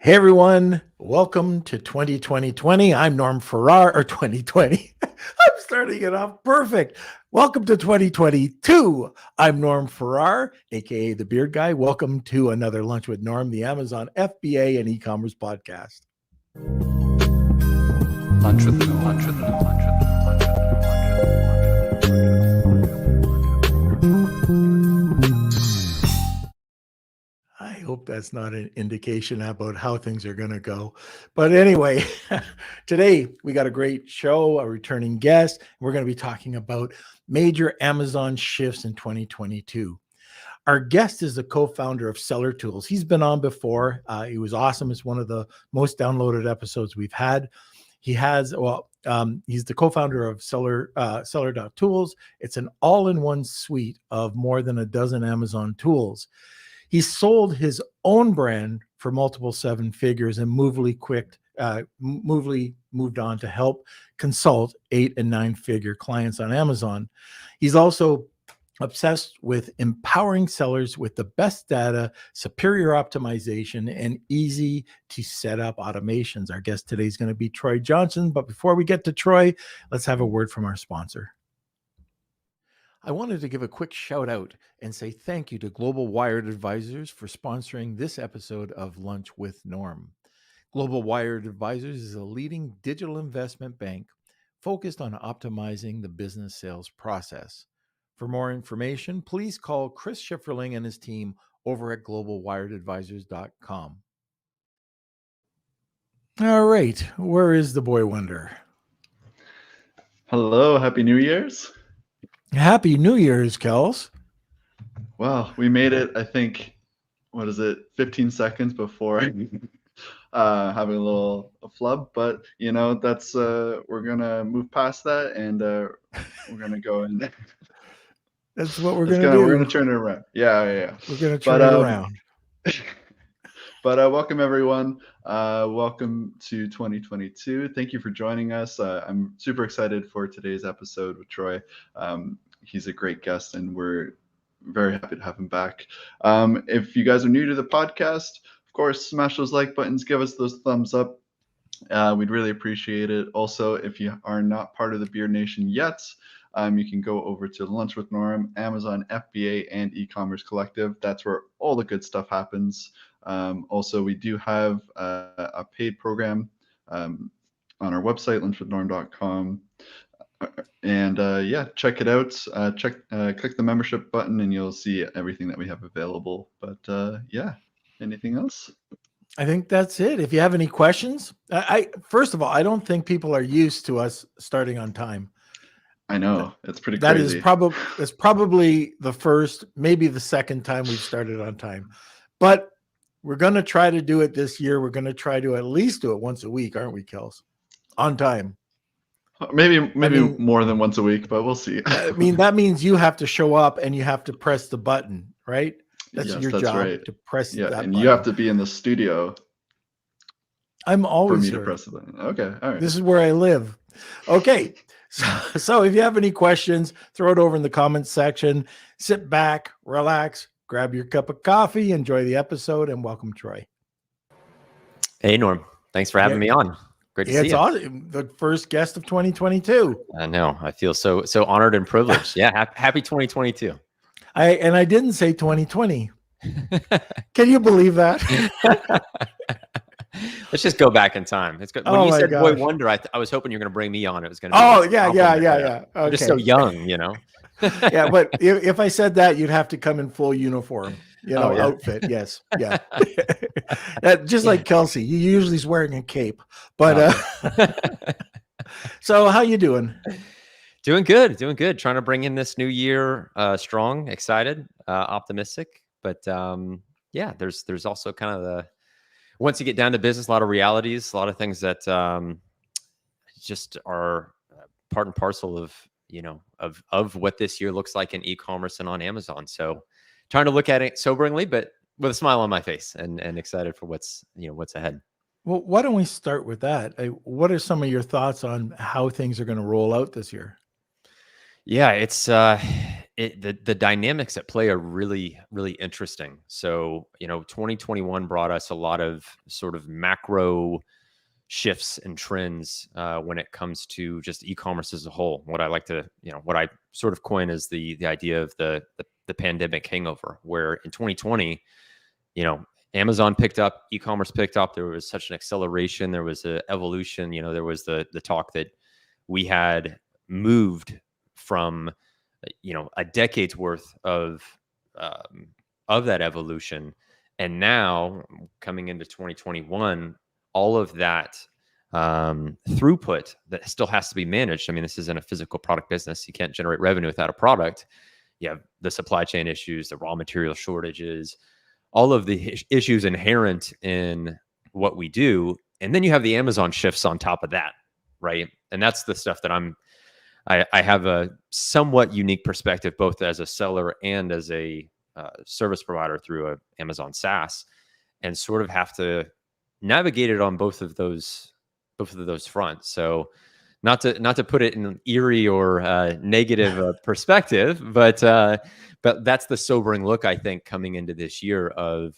Hey everyone, welcome to 2020. I'm Norm Farrar, or 2020. I'm starting it off perfect. Welcome to 2022. I'm Norm Farrar, aka the Beard Guy. Welcome to another Lunch with Norm, the Amazon FBA and e-commerce podcast. Lunch with Norm. Lunch with Norm. Lunch with Norm. I hope that's not an indication about how things are going to go. But anyway, today we got a great show, a returning guest. We're going to be talking about major Amazon shifts in 2022. Our guest is the co-founder of Seller Tools. He's been on before. He was awesome. It's one of the most downloaded episodes we've had. He's the co-founder of Seller.tools. It's an all-in-one suite of more than a dozen Amazon tools. He sold his own brand for multiple seven figures and moved on to help consult 8 and 9 figure clients on Amazon. He's also obsessed with empowering sellers with the best data, superior optimization, and easy to set up automations. Our guest today is going to be Troy Johnston. But before we get to Troy, let's have a word from our sponsor. I wanted to give a quick shout out and say thank you to Global Wired Advisors for sponsoring this episode of Lunch with Norm. Global Wired Advisors is a leading digital investment bank focused on optimizing the business sales process. For more information, please call Chris Schifferling and his team over at globalwiredadvisors.com. All right, where is the boy wonder? Hello, Happy New Year's. Happy New Year's, Kels. Well, we made it, I think, 15 seconds before having a flub, but that's we're gonna move past that and we're gonna go in. That's what we're gonna do. We're gonna turn it around. Yeah. We're gonna turn it around. But welcome everyone. Welcome to 2022. Thank you for joining us. I'm super excited for today's episode with Troy. He's a great guest and we're very happy to have him back. If you guys are new to the podcast, of course, smash those like buttons, give us those thumbs up. We'd really appreciate it. Also, if you are not part of the Beard Nation yet, you can go over to Lunch with Norm, Amazon FBA, and e-commerce collective. That's where all the good stuff happens. Also, we do have a paid program on our website, lunchwithnorm.com. And check it out. Click the membership button and you'll see everything that we have available. But anything else? I think that's it. If you have any questions, first of all, I don't think people are used to us starting on time. I know, it's pretty crazy. It's probably the first, maybe the second time we've started on time. But we're going to try to do it this year. We're going to try to at least do it once a week, aren't we, Kels? On time. Maybe more than once a week, but we'll see. I mean, that means you have to show up and you have to press the button, right? That's your job, right. To press that button. And you have to be in the studio. I'm always for me to press the button. Okay, all right. This is where I live. Okay, so if you have any questions, throw it over in the comments section. Sit back, relax, grab your cup of coffee, enjoy the episode, and welcome Troy. Hey, Norm. Thanks for having me on. Great to see you. It's awesome. The first guest of 2022. I know. I feel so honored and privileged. Yeah, happy 2022. I didn't say 2020. Can you believe that? Let's just go back in time. It's good. When you said Boy Wonder, I was hoping you were going to bring me on. It was going to be yeah. Okay. I'm just so young, Yeah, but if I said that, you'd have to come in full uniform, outfit. Yes, yeah. Just like Kelsey, he usually is wearing a cape. But so how you doing? Doing good. Trying to bring in this new year strong, excited, optimistic. But there's also kind of once you get down to business, a lot of realities, a lot of things that just are part and parcel of of what this year looks like in e-commerce and on Amazon. So trying to look at it soberingly, but with a smile on my face and excited for what's ahead. Well, why don't we start with that? What are some of your thoughts on how things are going to roll out this year? Yeah, it's the dynamics at play are really, really interesting. So, 2021 brought us a lot of sort of macro shifts and trends when it comes to just e-commerce as a whole. What I like to, what I sort of coin as the idea of the pandemic hangover, where in 2020, Amazon picked up, e-commerce picked up. There was such an acceleration. There was an evolution. There was the talk that we had moved from, a decade's worth of that evolution, and now coming into 2021, all of that throughput that still has to be managed. I mean, this isn't a physical product business. You can't generate revenue without a product. You have the supply chain issues, the raw material shortages, all of the issues inherent in what we do. And then you have the Amazon shifts on top of that, right? And that's the stuff that I have a somewhat unique perspective, both as a seller and as a service provider through a Amazon SaaS, and sort of have to navigate it on both of those fronts. So not to put it in an eerie or negative perspective, but that's the sobering look, I think, coming into this year of,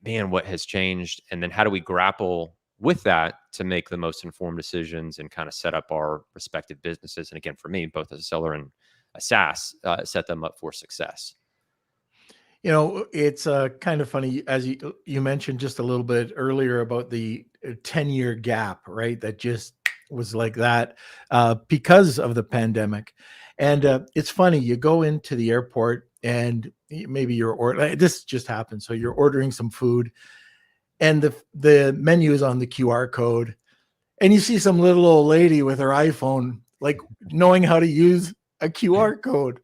man, what has changed? And then how do we grapple with that to make the most informed decisions and kind of set up our respective businesses? And again, for me, both as a seller and a SaaS, set them up for success. It's kind of funny, as you mentioned just a little bit earlier about the 10-year gap, right? That just was like that because of the pandemic. And it's funny, you go into the airport and maybe this just happened. So you're ordering some food and the menu is on the QR code, and you see some little old lady with her iPhone, like knowing how to use a QR code.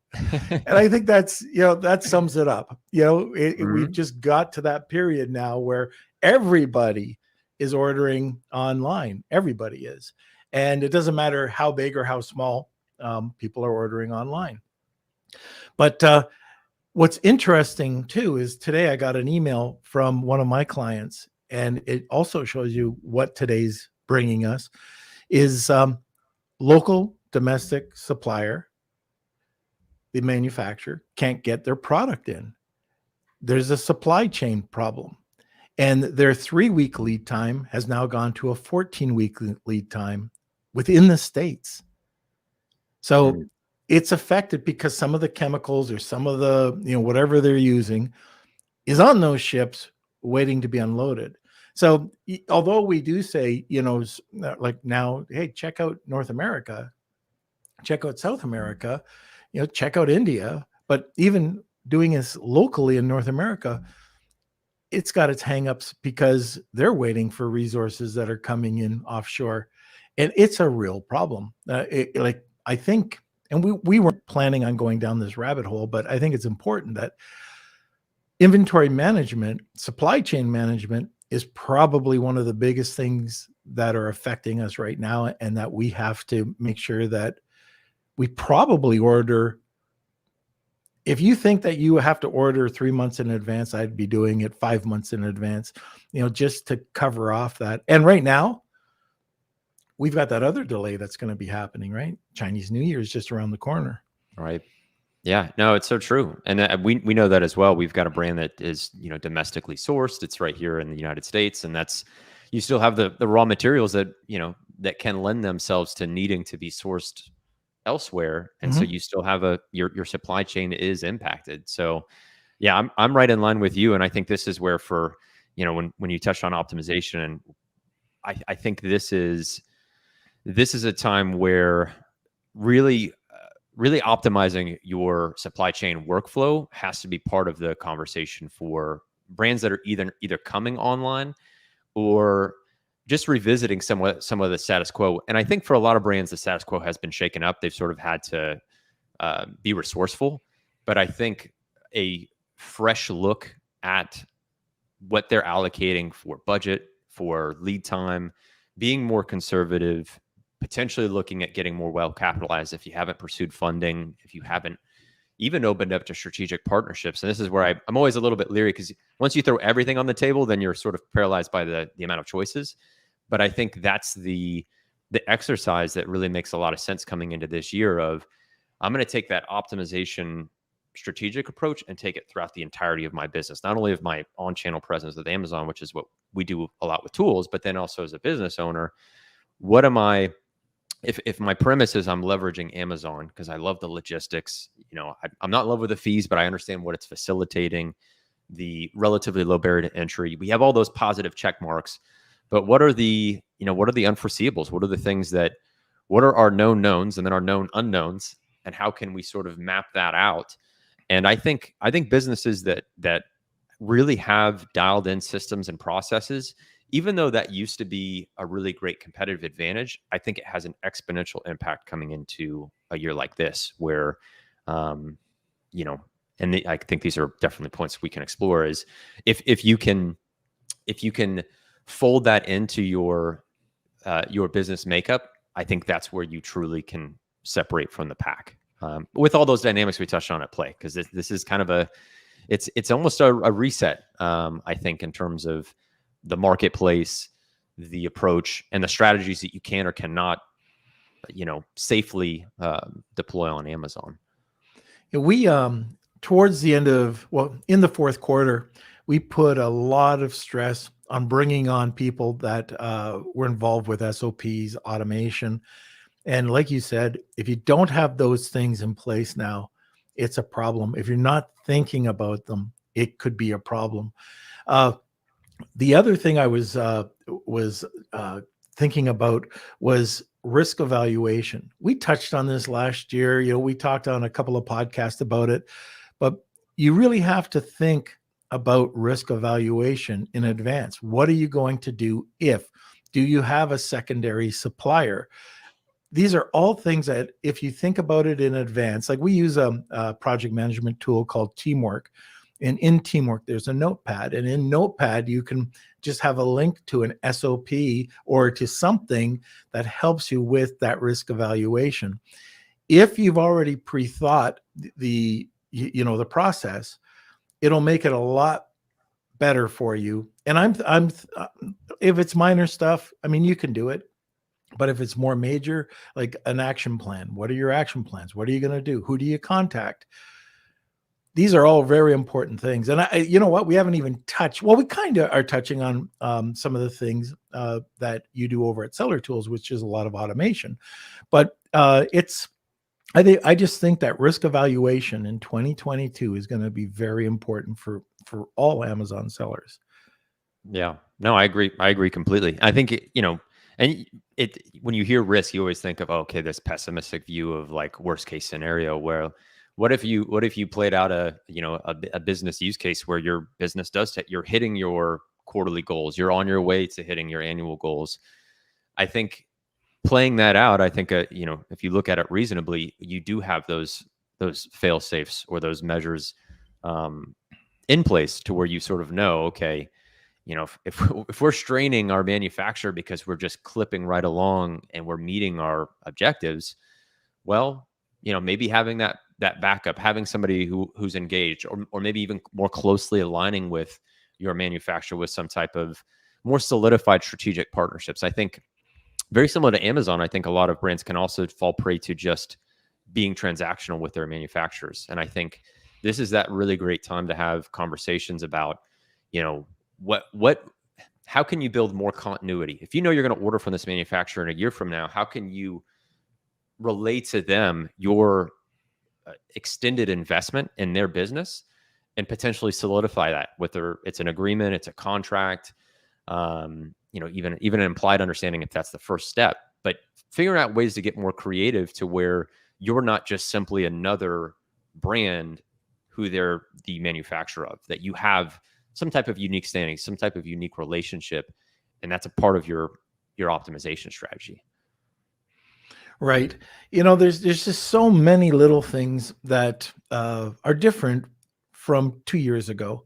And I think that's, that sums it up. We've just got to that period now where everybody is ordering online. Everybody is. And it doesn't matter how big or how small, people are ordering online. But what's interesting too is today I got an email from one of my clients, and it also shows you what today's bringing us is local domestic supplier. The manufacturer can't get their product in. There's a supply chain problem, and their 3-week lead time has now gone to a 14-week lead time within the States. So it's affected because some of the chemicals or some of the, whatever they're using is on those ships waiting to be unloaded. So although we do say, like now, hey, check out North America, check out South America, check out India, but even doing this locally in North America, it's got its hangups because they're waiting for resources that are coming in offshore. And it's a real problem. I think, and we weren't planning on going down this rabbit hole, but I think it's important that inventory management, supply chain management is probably one of the biggest things that are affecting us right now, and that we have to make sure that we probably order. If you think that you have to order 3 months in advance, I'd be doing it 5 months in advance, just to cover off that. And right now, we've got that other delay that's going to be happening, right? Chinese New Year is just around the corner. Right. Yeah, no, it's so true. And we know that as well. We've got a brand that is, domestically sourced. It's right here in the United States. And you still have the raw materials that, that can lend themselves to needing to be sourced elsewhere. And so you still have your supply chain is impacted. So yeah, I'm right in line with you. And I think this is where when you touched on optimization, and I think this is a time where really optimizing your supply chain workflow has to be part of the conversation for brands that are either coming online or just revisiting some of the status quo. And I think for a lot of brands, the status quo has been shaken up. They've sort of had to be resourceful. But I think a fresh look at what they're allocating for budget, for lead time, being more conservative, potentially looking at getting more well capitalized if you haven't pursued funding, if you haven't even opened up to strategic partnerships. And this is where I'm always a little bit leery, because once you throw everything on the table, then you're sort of paralyzed by the amount of choices. But I think that's the exercise that really makes a lot of sense coming into this year of I'm going to take that optimization strategic approach and take it throughout the entirety of my business, not only of my on-channel presence with Amazon, which is what we do a lot with tools, but then also as a business owner, what am I, if my premise is I'm leveraging Amazon because I love the logistics, I'm not in love with the fees, but I understand what it's facilitating, the relatively low barrier to entry. We have all those positive check marks, but what are the unforeseeables? What are the things what are our known knowns and then our known unknowns? And how can we sort of map that out? And I think businesses that really have dialed in systems and processes, even though that used to be a really great competitive advantage, I think it has an exponential impact coming into a year like this, where, and I think these are definitely points we can explore. Is if you can fold that into your business makeup, I think that's where you truly can separate from the pack. With all those dynamics we touched on at play, because this is kind of it's almost a reset, I think, in terms of the marketplace, the approach, and the strategies that you can or cannot, safely deploy on Amazon. We towards the end of in the fourth quarter, we put a lot of stress on bringing on people that were involved with SOPs, automation. And like you said, if you don't have those things in place now, it's a problem. If you're not thinking about them, it could be a problem. The other thing I was thinking about was risk evaluation. We touched on this last year. We talked on a couple of podcasts about it, but you really have to think about risk evaluation in advance. What are you going to do do you have a secondary supplier? These are all things that if you think about it in advance, like we use a project management tool called Teamwork. And in Teamwork, there's a notepad. And in Notepad, you can just have a link to an SOP or to something that helps you with that risk evaluation. If you've already pre-thought the process, it'll make it a lot better for you. And I'm if it's minor stuff, you can do it. But if it's more major, like an action plan, what are your action plans? What are you going to do? Who do you contact? These are all very important things. And we haven't even touched, we kind of are touching on some of the things that you do over at Seller Tools, which is a lot of automation. But I just think that risk evaluation in 2022 is going to be very important for all Amazon sellers. Yeah, no, I agree. I agree completely. I think, when you hear risk, you always think of, okay, this pessimistic view of like worst case scenario, where what if you played out a business use case where your business you're hitting your quarterly goals, you're on your way to hitting your annual goals. I think playing that out, if you look at it reasonably, you do have those fail safes or those measures in place to where you sort of know, okay, if we're straining our manufacturer because we're just clipping right along and we're meeting our objectives, well, maybe having that backup, having somebody who's engaged, or maybe even more closely aligning with your manufacturer with some type of more solidified strategic partnerships. I think very similar to Amazon, I think a lot of brands can also fall prey to just being transactional with their manufacturers. And I think this is that really great time to have conversations about, how can you build more continuity? If you're going to order from this manufacturer in a year from now, how can you relate to them your extended investment in their business and potentially solidify that, whether it's an agreement, it's a contract, even an implied understanding if that's the first step. But figuring out ways to get more creative to where you're not just simply another brand who they're the manufacturer of, that you have some type of unique standing, some type of unique relationship, and that's a part of your optimization strategy. Right. There's just so many little things that are different from 2 years ago.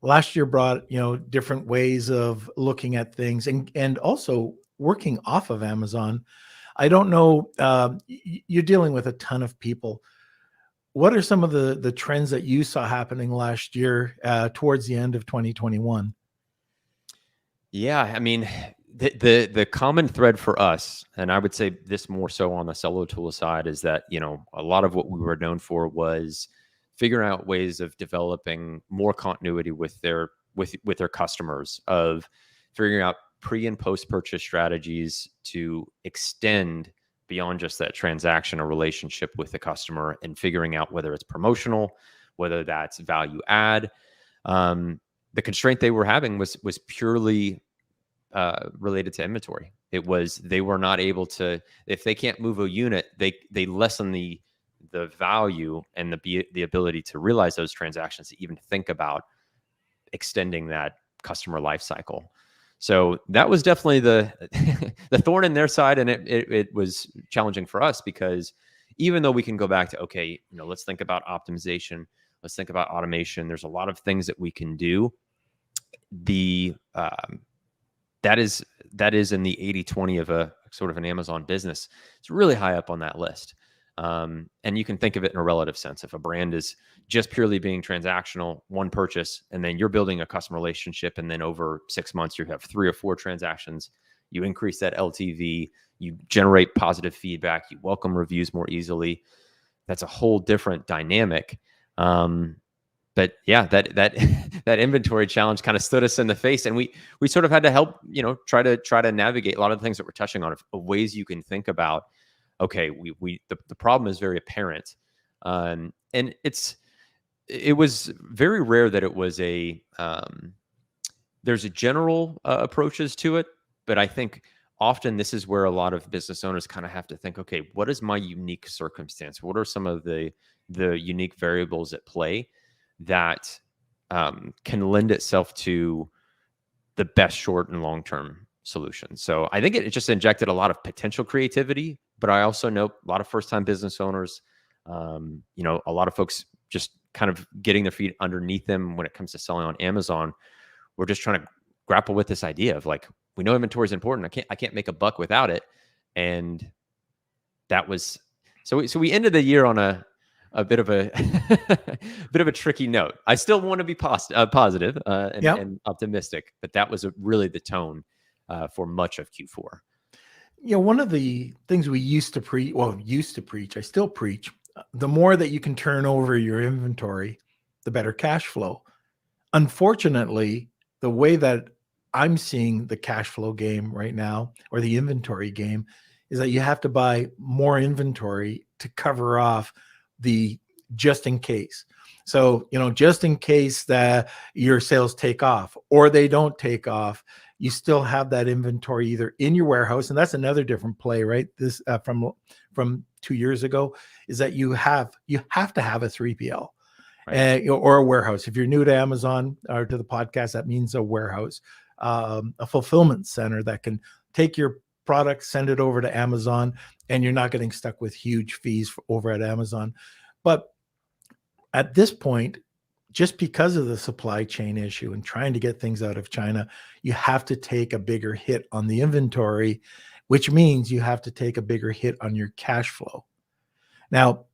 Last year brought, different ways of looking at things and also working off of Amazon. I don't know, you're dealing with a ton of people. What are some of the trends that you saw happening last year towards the end of 2021? Yeah, The common thread for us, and I would say this more so on the solo tool side, is that, you know, a lot of what we were known for was figuring out ways of developing more continuity with their customers, of figuring out pre and post purchase strategies to extend beyond just that transaction or relationship with the customer, and figuring out whether it's promotional, whether that's value add. The constraint they were having was purely related to inventory. It was, they were not able to, if they can't move a unit, they lessen the value and the ability to realize those transactions, to even think about extending that customer life cycle. So that was definitely the the thorn in their side, and it was challenging for us, because even though we can go back to, okay, you know, let's think about optimization, let's think about automation, there's a lot of things that we can do. The that is in the 80-20 of a sort of an Amazon business. It's really high up on that list. And you can think of it in a relative sense. If a brand is just purely being transactional, one purchase, and then you're building a customer relationship, and then over 6 months you have 3 or 4 transactions, you increase that LTV, you generate positive feedback, you welcome reviews more easily. That's a whole different dynamic. But yeah, that that inventory challenge kind of stood us in the face, and we sort of had to help, you know, try to navigate a lot of the things that we're touching on, of ways you can think about, okay, the problem is very apparent, and it was very rare that it was there's a general approaches to it, but I think often this is where a lot of business owners kind of have to think, okay, what is my unique circumstance? What are some of the unique variables at play that can lend itself to the best short and long-term solution? So I think it just injected a lot of potential creativity, but I also know a lot of first-time business owners, you know, a lot of folks just kind of getting their feet underneath them when it comes to selling on Amazon. We're just trying to grapple with this idea of, like, we know inventory is important. I can't make a buck without it. And that was, so we ended the year on a bit of a bit of a tricky note. I still want to be positive and optimistic, but that was really the tone for much of Q4. You know, one of the things we used to preach, I still preach, the more that you can turn over your inventory, the better cash flow. Unfortunately, the way that I'm seeing the cash flow game right now, or the inventory game, is that you have to buy more inventory to cover off the just in case. So, you know, just in case that your sales take off or they don't take off, you still have that inventory either in your warehouse. And that's another different play, right? This from 2 years ago, is that you have to have a 3PL. Right. Or a warehouse. If you're new to Amazon or to the podcast, that means a warehouse, a fulfillment center that can take your product, send it over to Amazon, and you're not getting stuck with huge fees over at Amazon. But at this point, just because of the supply chain issue and trying to get things out of China, you have to take a bigger hit on the inventory, which means you have to take a bigger hit on your cash flow. Now,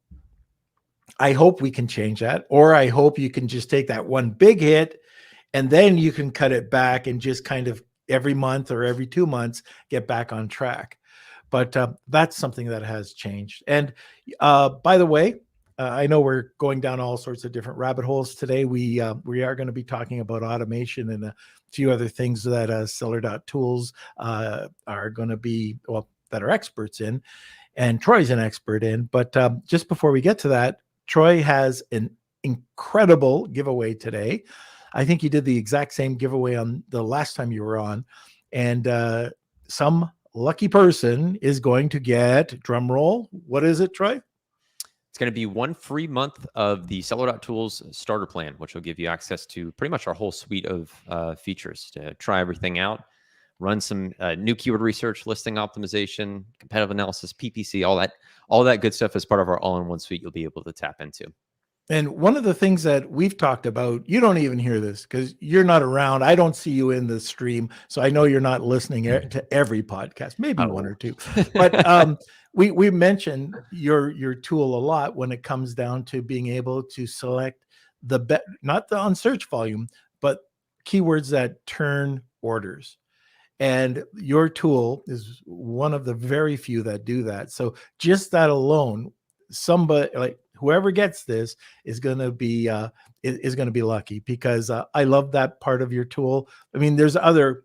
I hope we can change that, or I hope you can just take that one big hit and then you can cut it back and just kind of every month or every 2 months get back on track. But that's something that has changed. And by the way, I know we're going down all sorts of different rabbit holes today. We are going to be talking about automation and a few other things that Seller.tools are going to be, that are experts in, and Troy's an expert in. But just before we get to that, Troy has an incredible giveaway today. I think you did the exact same giveaway on the last time you were on. And some lucky person is going to get, drum roll, what is it, Troy? It's going to be 1 free month of the Seller.tools starter plan, which will give you access to pretty much our whole suite of features to try everything out, run some new keyword research, listing optimization, competitive analysis, PPC, all that good stuff as part of our all-in-one suite you'll be able to tap into. And one of the things that we've talked about, you don't even hear this because you're not around. I don't see you in the stream, so I know you're not listening to every podcast, maybe one or two. But we mentioned your tool a lot when it comes down to being able to select not on search volume, but keywords that turn orders. And your tool is one of the very few that do that. So just that alone, somebody like whoever gets this is going to be is going to be lucky, because I love that part of your tool. I mean, there's other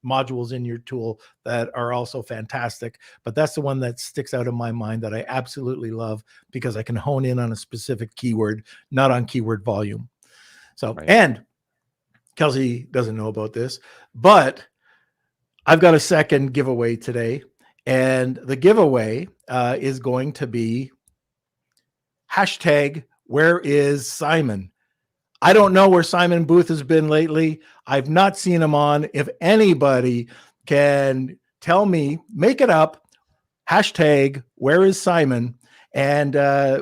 modules in your tool that are also fantastic, but that's the one that sticks out in my mind that I absolutely love, because I can hone in on a specific keyword, not on keyword volume. So, Right. and Kelsey doesn't know about this, but I've got a second giveaway today, and the giveaway is going to be hashtag where is Simon? I don't know where Simon Booth has been lately. I've not seen him on. If anybody can tell me, make it up, hashtag where is Simon, and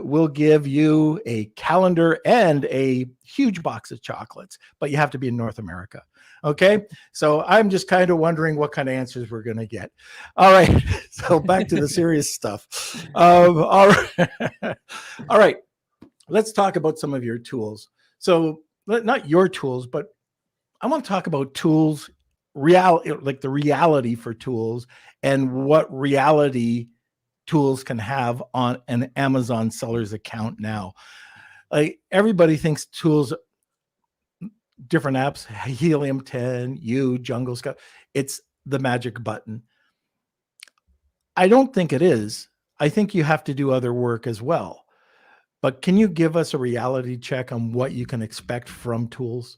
we'll give you a calendar and a huge box of chocolates, but you have to be in North America. Okay. So I'm just kind of wondering what kind of answers we're going to get. All right. So back to the serious stuff. All right. All right. Let's talk about some of your tools. So not your tools, but I want to talk about tools, like the reality for tools, and what reality tools can have on an Amazon seller's account now. Like everybody thinks tools, different apps, Helium 10, Jungle Scout, it's the magic button. I don't think it is. I think you have to do other work as well. But can you give us a reality check on what you can expect from tools?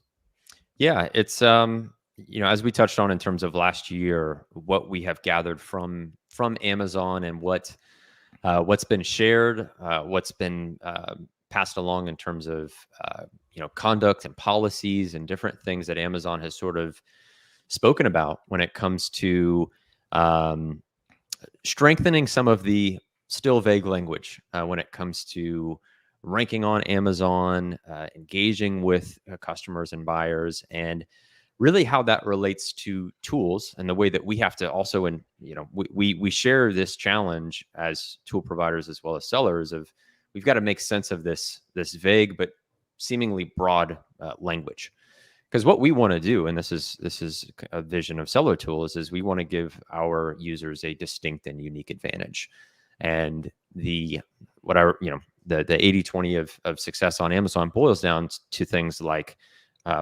Yeah, it's as we touched on in terms of last year, what we have gathered from Amazon and what's been shared, what's been passed along in terms of conduct and policies and different things that Amazon has sort of spoken about when it comes to strengthening some of the still vague language when it comes to ranking on Amazon, engaging with customers and buyers, and really how that relates to tools and the way that we have to also, and we share this challenge as tool providers as well as sellers of, we've got to make sense of this vague but seemingly broad language. Because what we want to do, and this is a vision of Seller Tools, is we want to give our users a distinct and unique advantage. And the 80-20 of success on Amazon boils down to things like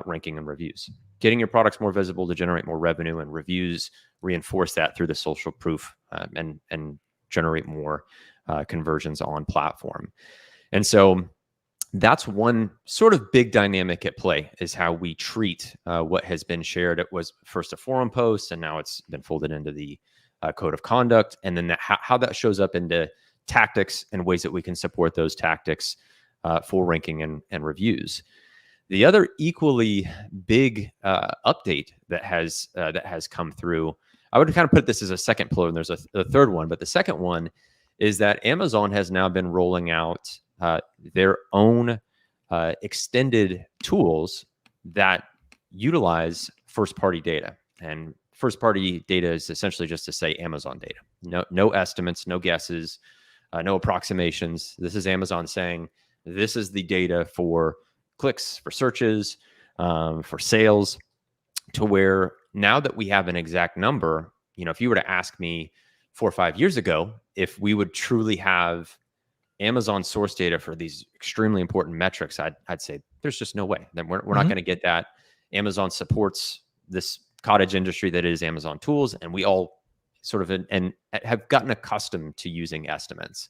ranking and reviews, getting your products more visible to generate more revenue, and reviews reinforce that through the social proof and generate more conversions on platform. And so that's one sort of big dynamic at play, is how we treat what has been shared. It was first a forum post, and now it's been folded into the code of conduct, and then how that shows up into tactics and ways that we can support those tactics for ranking and reviews. The other equally big update that has come through, I would kind of put this as a second pillar, and there's a third one, but the second one is that Amazon has now been rolling out their own extended tools that utilize first-party data. And first-party data is essentially just to say Amazon data. No estimates, no guesses, no approximations. This is Amazon saying, this is the data for clicks, for searches, for sales, to where now that we have an exact number, if you were to ask me 4 or 5 years ago if we would truly have Amazon source data for these extremely important metrics, I'd say there's just no way. Then we're not going to get that. Amazon supports this cottage industry that is Amazon tools, and we all sort of and have gotten accustomed to using estimates.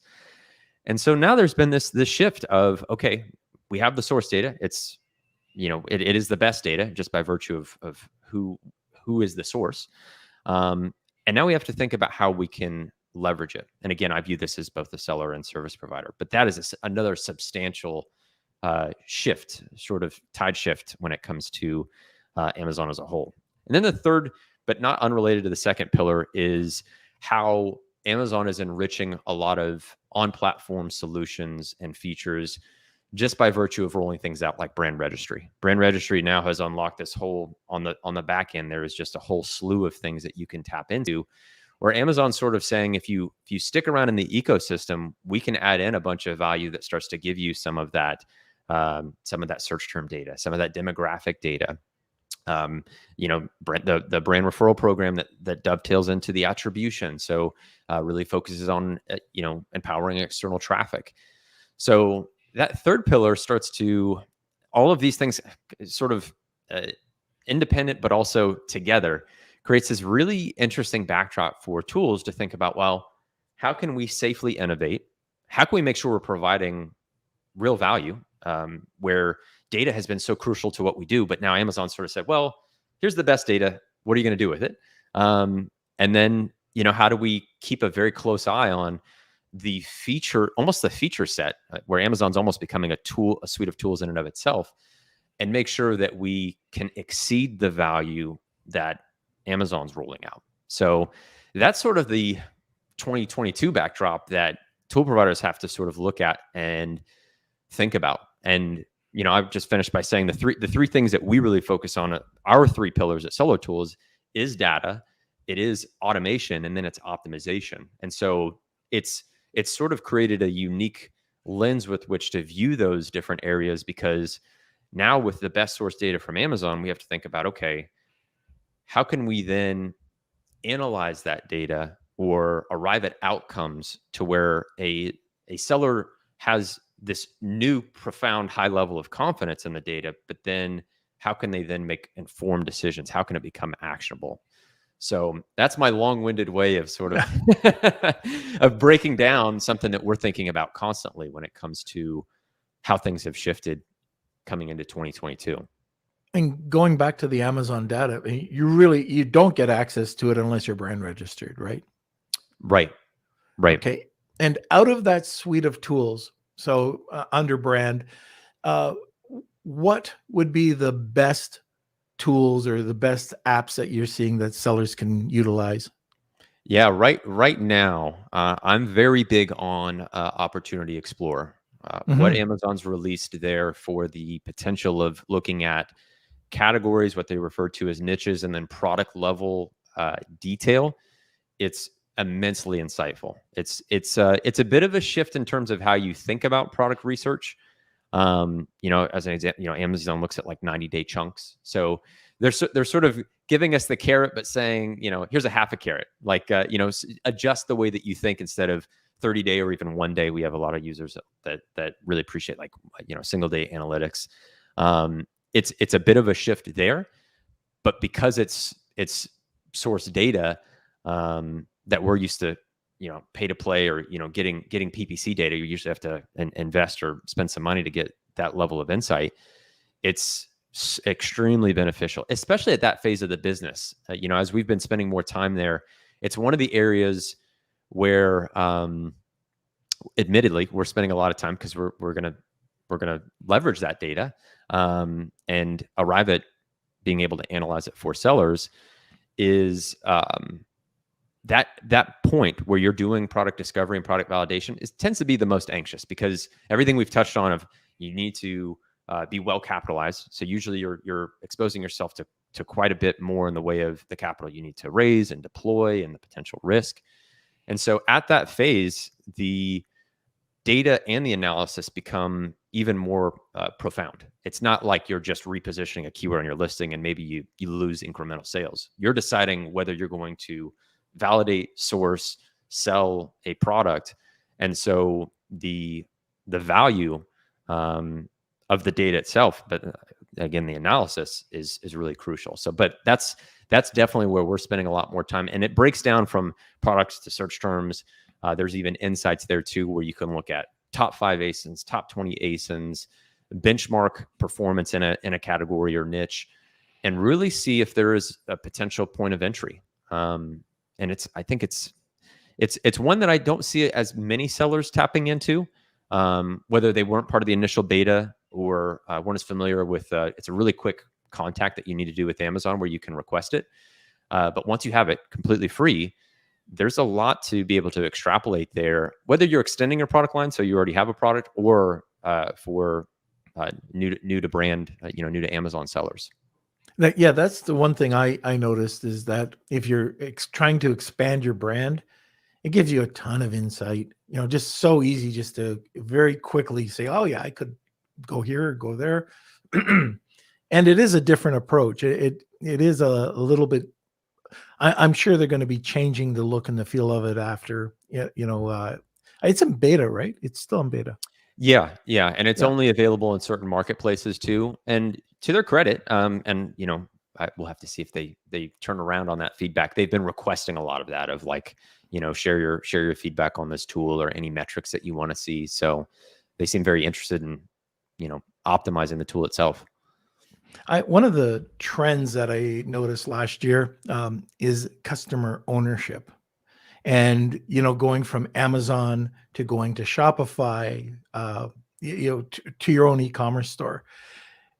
And so now there's been this shift of, okay, we have the source data. It's it is the best data just by virtue of who is the source. And now we have to think about how we can leverage it. And again, I view this as both a seller and service provider, but that is another substantial shift, sort of tide shift when it comes to Amazon as a whole. And then the third, but not unrelated to the second pillar, is how Amazon is enriching a lot of on-platform solutions and features just by virtue of rolling things out like brand registry. Brand registry now has unlocked this whole, on the back end, there is just a whole slew of things that you can tap into, where Amazon's sort of saying, if you stick around in the ecosystem, we can add in a bunch of value that starts to give you some of that search term data, some of that demographic data, The brand referral program that dovetails into the attribution. So really focuses on, empowering external traffic. So that third pillar starts to, all of these things sort of independent, but also together, creates this really interesting backdrop for tools to think about, well, how can we safely innovate? How can we make sure we're providing real value, where data has been so crucial to what we do, but now Amazon sort of said, well, here's the best data. What are you going to do with it? And then, how do we keep a very close eye on almost the feature set, where Amazon's almost becoming a suite of tools in and of itself, and make sure that we can exceed the value that Amazon's rolling out. So that's sort of the 2022 backdrop that tool providers have to sort of look at and think about. And I've just finished by saying the three things that we really focus on, our three pillars at Seller Tools, is data, it is automation, and then it's optimization. And so it's sort of created a unique lens with which to view those different areas, because now with the best source data from Amazon, we have to think about, okay, how can we then analyze that data or arrive at outcomes to where a seller has this new profound high level of confidence in the data, but then how can they then make informed decisions? How can it become actionable? So that's my long-winded way of sort of of breaking down something that we're thinking about constantly when it comes to how things have shifted coming into 2022. And going back to the Amazon data, you don't get access to it unless you're brand registered, right? Right. Okay. And out of that suite of tools, so under brand, what would be the best tools or the best apps that you're seeing that sellers can utilize? Yeah, right now, I'm very big on Opportunity Explorer. What Amazon's released there for the potential of looking at categories, what they refer to as niches, and then product level detail, it's immensely insightful. It's a bit of a shift in terms of how you think about product research. As an example, Amazon looks at like 90-day chunks. So they're sort of giving us the carrot, but saying, here's a half a carrot, like, adjust the way that you think instead of 30-day or even 1 day. We have a lot of users that really appreciate, like, single day analytics. It's a bit of a shift there, but because it's source data, that we're used to, pay to play, or, getting PPC data, you usually have to invest or spend some money to get that level of insight. It's extremely beneficial, especially at that phase of the business. As we've been spending more time there, it's one of the areas where, admittedly, we're spending a lot of time, because we're gonna leverage that data, and arrive at being able to analyze it for sellers. Is that point where you're doing product discovery and product validation tends to be the most anxious, because everything we've touched on, of you need to be well capitalized. So usually you're exposing yourself to quite a bit more in the way of the capital you need to raise and deploy and the potential risk. And so at that phase, the data and the analysis become even more profound. It's not like you're just repositioning a keyword on your listing and maybe you lose incremental sales. You're deciding whether you're going to validate, source, sell a product. And so the value of the data itself, but again, the analysis is really crucial. So, but that's definitely where we're spending a lot more time. And it breaks down from products to search terms. There's even insights there too, where you can look at top 5 ASINs, top 20 ASINs, benchmark performance in a category or niche, and really see if there is a potential point of entry. And I think it's one that I don't see as many sellers tapping into, whether they weren't part of the initial beta or weren't as familiar with. It's a really quick contact that you need to do with Amazon, where you can request it. But once you have it completely free, there's a lot to be able to extrapolate there, whether you're extending your product line, so you already have a product, or for new to brand, new to Amazon sellers. That's the one thing I noticed, is that if you're trying to expand your brand, it gives you a ton of insight. Just so easy, just to very quickly say, oh yeah, I could go here or go there. And it is a different approach. It is a little bit. I'm sure they're going to be changing the look and the feel of it after. It's in beta, right? It's still in beta. Yeah, yeah, and it's Yeah. only available in certain marketplaces too. And to their credit, we'll have to see if they turn around on that feedback. They've been requesting a lot of that, of like, share your feedback on this tool or any metrics that you want to see. So they seem very interested in, optimizing the tool itself. One of the trends that I noticed last year is customer ownership. And going from Amazon to going to Shopify, to your own e-commerce store.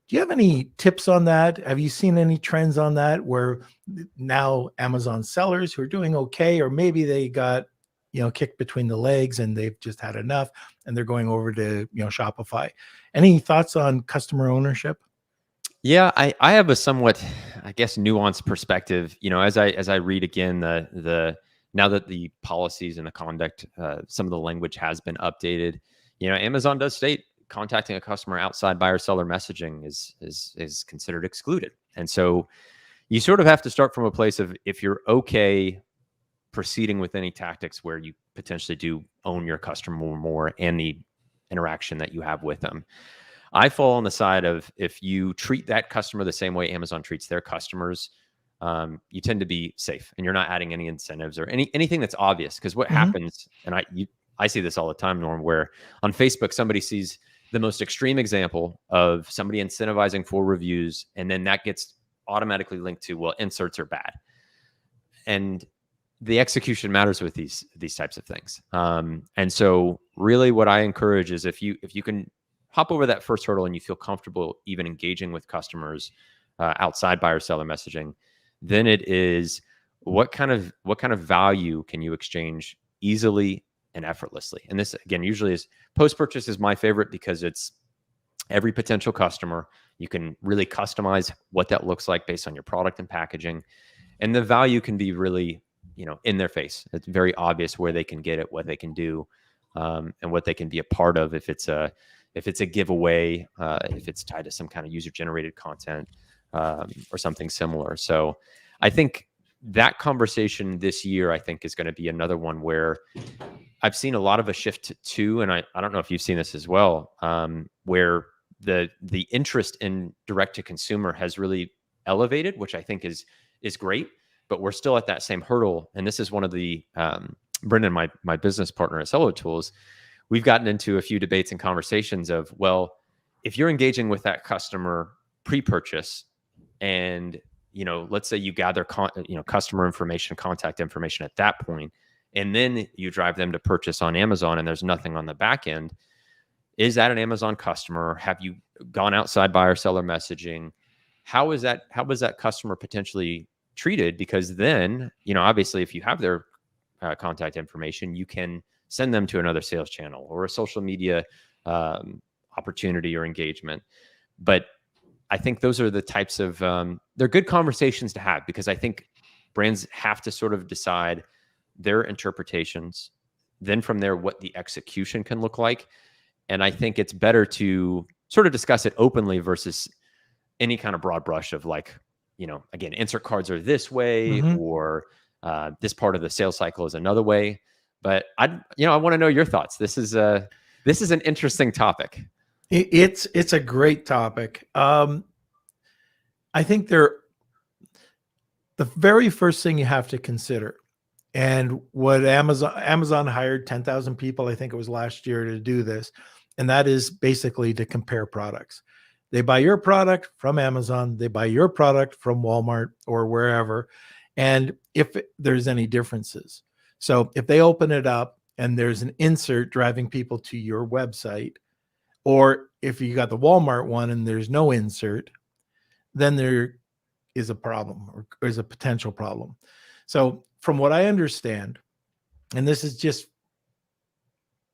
Do you have any tips on that? Have you seen any trends on that where now Amazon sellers who are doing okay, or maybe they got kicked between the legs and they've just had enough and they're going over to Shopify? Any thoughts on customer ownership? Yeah, I have a somewhat, I guess, nuanced perspective. As I read again the now that the policies and the conduct, some of the language has been updated. Amazon does state contacting a customer outside buyer seller messaging is considered excluded, and so you sort of have to start from a place of, if you're okay proceeding with any tactics where you potentially do own your customer more and the interaction that you have with them. I fall on the side of, if you treat that customer the same way Amazon treats their customers, you tend to be safe, and you're not adding any incentives or anything that's obvious. Because what happens, and I see this all the time, Norm, where on Facebook somebody sees the most extreme example of somebody incentivizing for reviews, and then that gets automatically linked to, well, inserts are bad, and the execution matters with these types of things. And so really what I encourage is, if you can hop over that first hurdle and you feel comfortable even engaging with customers outside buyer seller messaging, then it is, what kind of value can you exchange easily and effortlessly? And this, again, usually is post-purchase is my favorite, because it's every potential customer. You can really customize what that looks like based on your product and packaging. And the value can be really, in their face. It's very obvious where they can get it, what they can do, and what they can be a part of. If it's a giveaway, if it's tied to some kind of user-generated content, or something similar. So I think that conversation this year, I think, is going to be another one where I've seen a lot of a shift to, and I don't know if you've seen this as well, where the interest in direct-to-consumer has really elevated, which I think is great, but we're still at that same hurdle. And this is one of the, Brendan, my business partner at Solo Tools, we've gotten into a few debates and conversations of, well, if you're engaging with that customer pre-purchase, and let's say you gather customer information, contact information at that point, and then you drive them to purchase on Amazon, and there's nothing on the back end, is that an Amazon customer? Have you gone outside buyer seller messaging? How was that customer potentially treated? Because then, obviously, if you have their contact information, you can send them to another sales channel or a social media opportunity or engagement. But I think those are the types of, they're good conversations to have, because I think brands have to sort of decide their interpretations, then from there, what the execution can look like. And I think it's better to sort of discuss it openly versus any kind of broad brush of, like, again, insert cards are this way, or this part of the sales cycle is another way. But I want to know your thoughts. This is an interesting topic. It's a great topic. I think the very first thing you have to consider, and what Amazon hired 10,000 people, I think it was last year, to do this, and that is basically to compare products. They buy your product from Amazon, they buy your product from Walmart or wherever, and if there's any differences. So if they open it up and there's an insert driving people to your website, or if you got the Walmart one and there's no insert, then there is a problem, or is a potential problem. So from what I understand, and this is just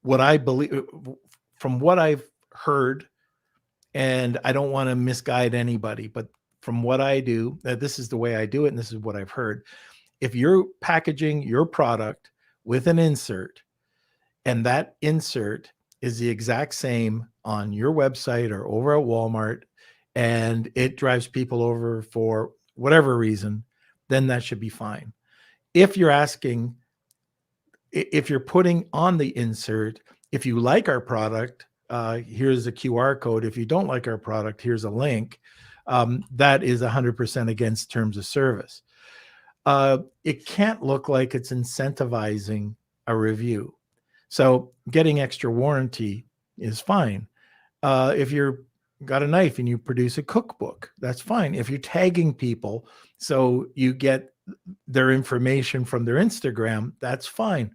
what I believe, from what I've heard, and I don't want to misguide anybody, but from what I do, this is the way I do it, and this is what I've heard. If you're packaging your product with an insert, and that insert is the exact same on your website or over at Walmart, and it drives people over for whatever reason, then that should be fine. If you're asking, if you're putting on the insert, if you like our product, here's a QR code. If you don't like our product, here's a link. That is 100% against terms of service. It can't look like it's incentivizing a review. So getting extra warranty is fine. If you're got a knife and you produce a cookbook, that's fine. If you're tagging people so you get their information from their Instagram, that's fine.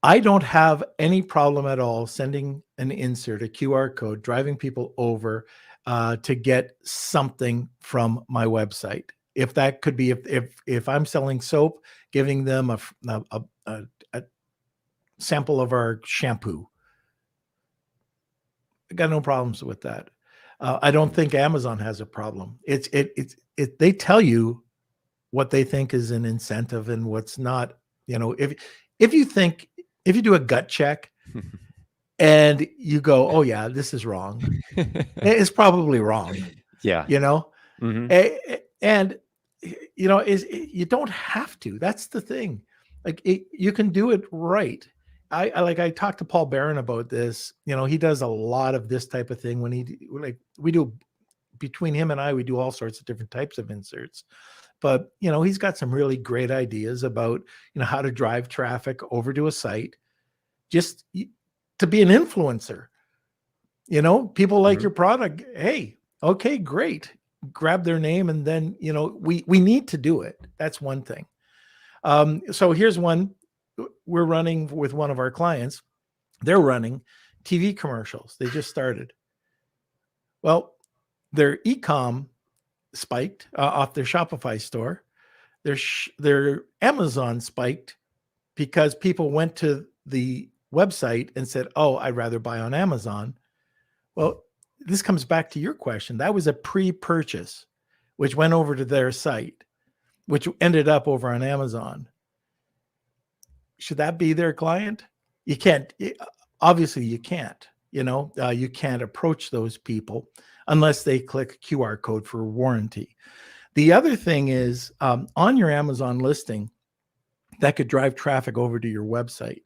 I don't have any problem at all sending an insert, a QR code, driving people over to get something from my website. If that could be, if I'm selling soap, giving them a sample of our shampoo, I got no problems with that. I don't think Amazon has a problem. They tell you what they think is an incentive and what's not. You know, if you do a gut check and you go, oh yeah, this is wrong, it's probably wrong. Yeah. You know, Mhm. and you know, you don't have to. That's the thing. Like you can do it right. I talked to Paul Barron about this. You know, he does a lot of this type of thing when we do, between him and I, we do all sorts of different types of inserts. But, you know, he's got some really great ideas about, you know, how to drive traffic over to a site just to be an influencer. You know, people like your product. Hey, okay, great. Grab their name. And then, you know, we need to do it. That's one thing. So here's one we're running with one of our clients. They're running TV commercials. They just started. Well, their e-com spiked off their Shopify store. Their Amazon spiked because people went to the website and said, oh, I'd rather buy on Amazon. Well, this comes back to your question. That was a pre-purchase, which went over to their site, which ended up over on Amazon. Should that be their client? You can't. Obviously, you can't. You know, you can't approach those people unless they click QR code for warranty. The other thing is on your Amazon listing that could drive traffic over to your website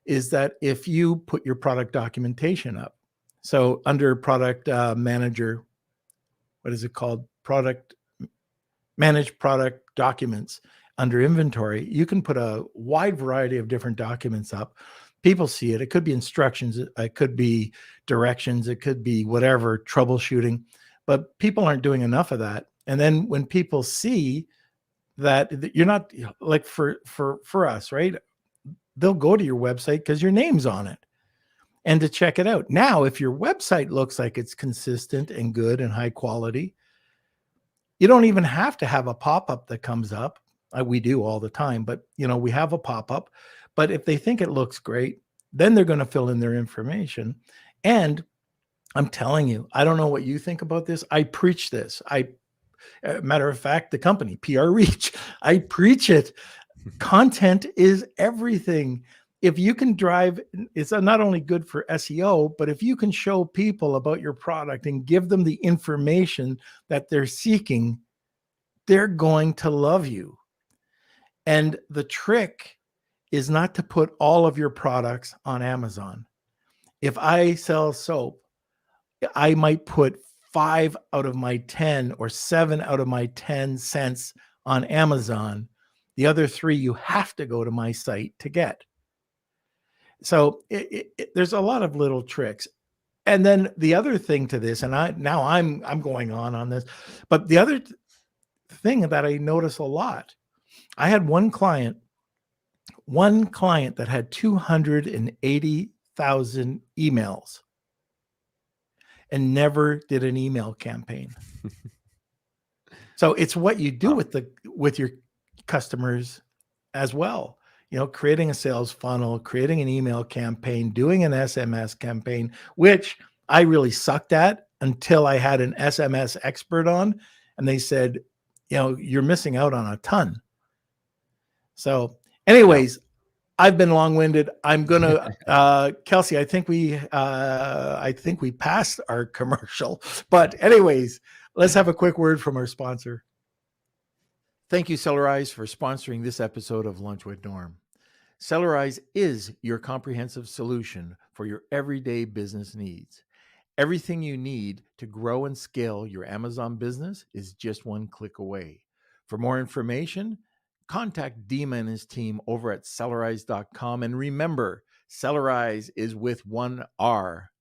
is that if you put your product documentation up, so under product manager, what is it called? Manage product documents under inventory, you can put a wide variety of different documents up. People see it. It could be instructions. It could be directions. It could be whatever, troubleshooting, but people aren't doing enough of that. And then when people see that you're not, like for us, right? They'll go to your website because your name's on it and to check it out. Now, if your website looks like it's consistent and good and high quality, you don't even have to have a pop-up that comes up. We do all the time, but you know, we have a pop-up. But if they think it looks great, then they're going to fill in their information. And I'm telling you, I don't know what you think about this. I preach this. Matter of fact, the company PR Reach, I preach it. Content is everything. If you can drive, it's not only good for SEO, but if you can show people about your product and give them the information that they're seeking, they're going to love you. And the trick is not to put all of your products on Amazon. If I sell soap, I might put 5 out of my 10 or 7 out of my 10 cents on Amazon. The other 3 you have to go to my site to get. So there's a lot of little tricks. And then the other thing to this, and I'm going on this, but the other thing that I notice a lot, I had one client that had 280,000 emails and never did an email campaign. So it's what you do with your customers as well. You know, creating a sales funnel, creating an email campaign, doing an SMS campaign, which I really sucked at until I had an SMS expert on, and they said, you know, you're missing out on a ton. So anyways, I've been long-winded. I'm gonna, Kelsey. I think we passed our commercial. But anyways, let's have a quick word from our sponsor. Thank you, Cellarize, for sponsoring this episode of Lunch with Norm. Cellarize is your comprehensive solution for your everyday business needs. Everything you need to grow and scale your Amazon business is just one click away. For more information, contact Dima and his team over at Cellarize.com. And remember, Cellarize is with one R.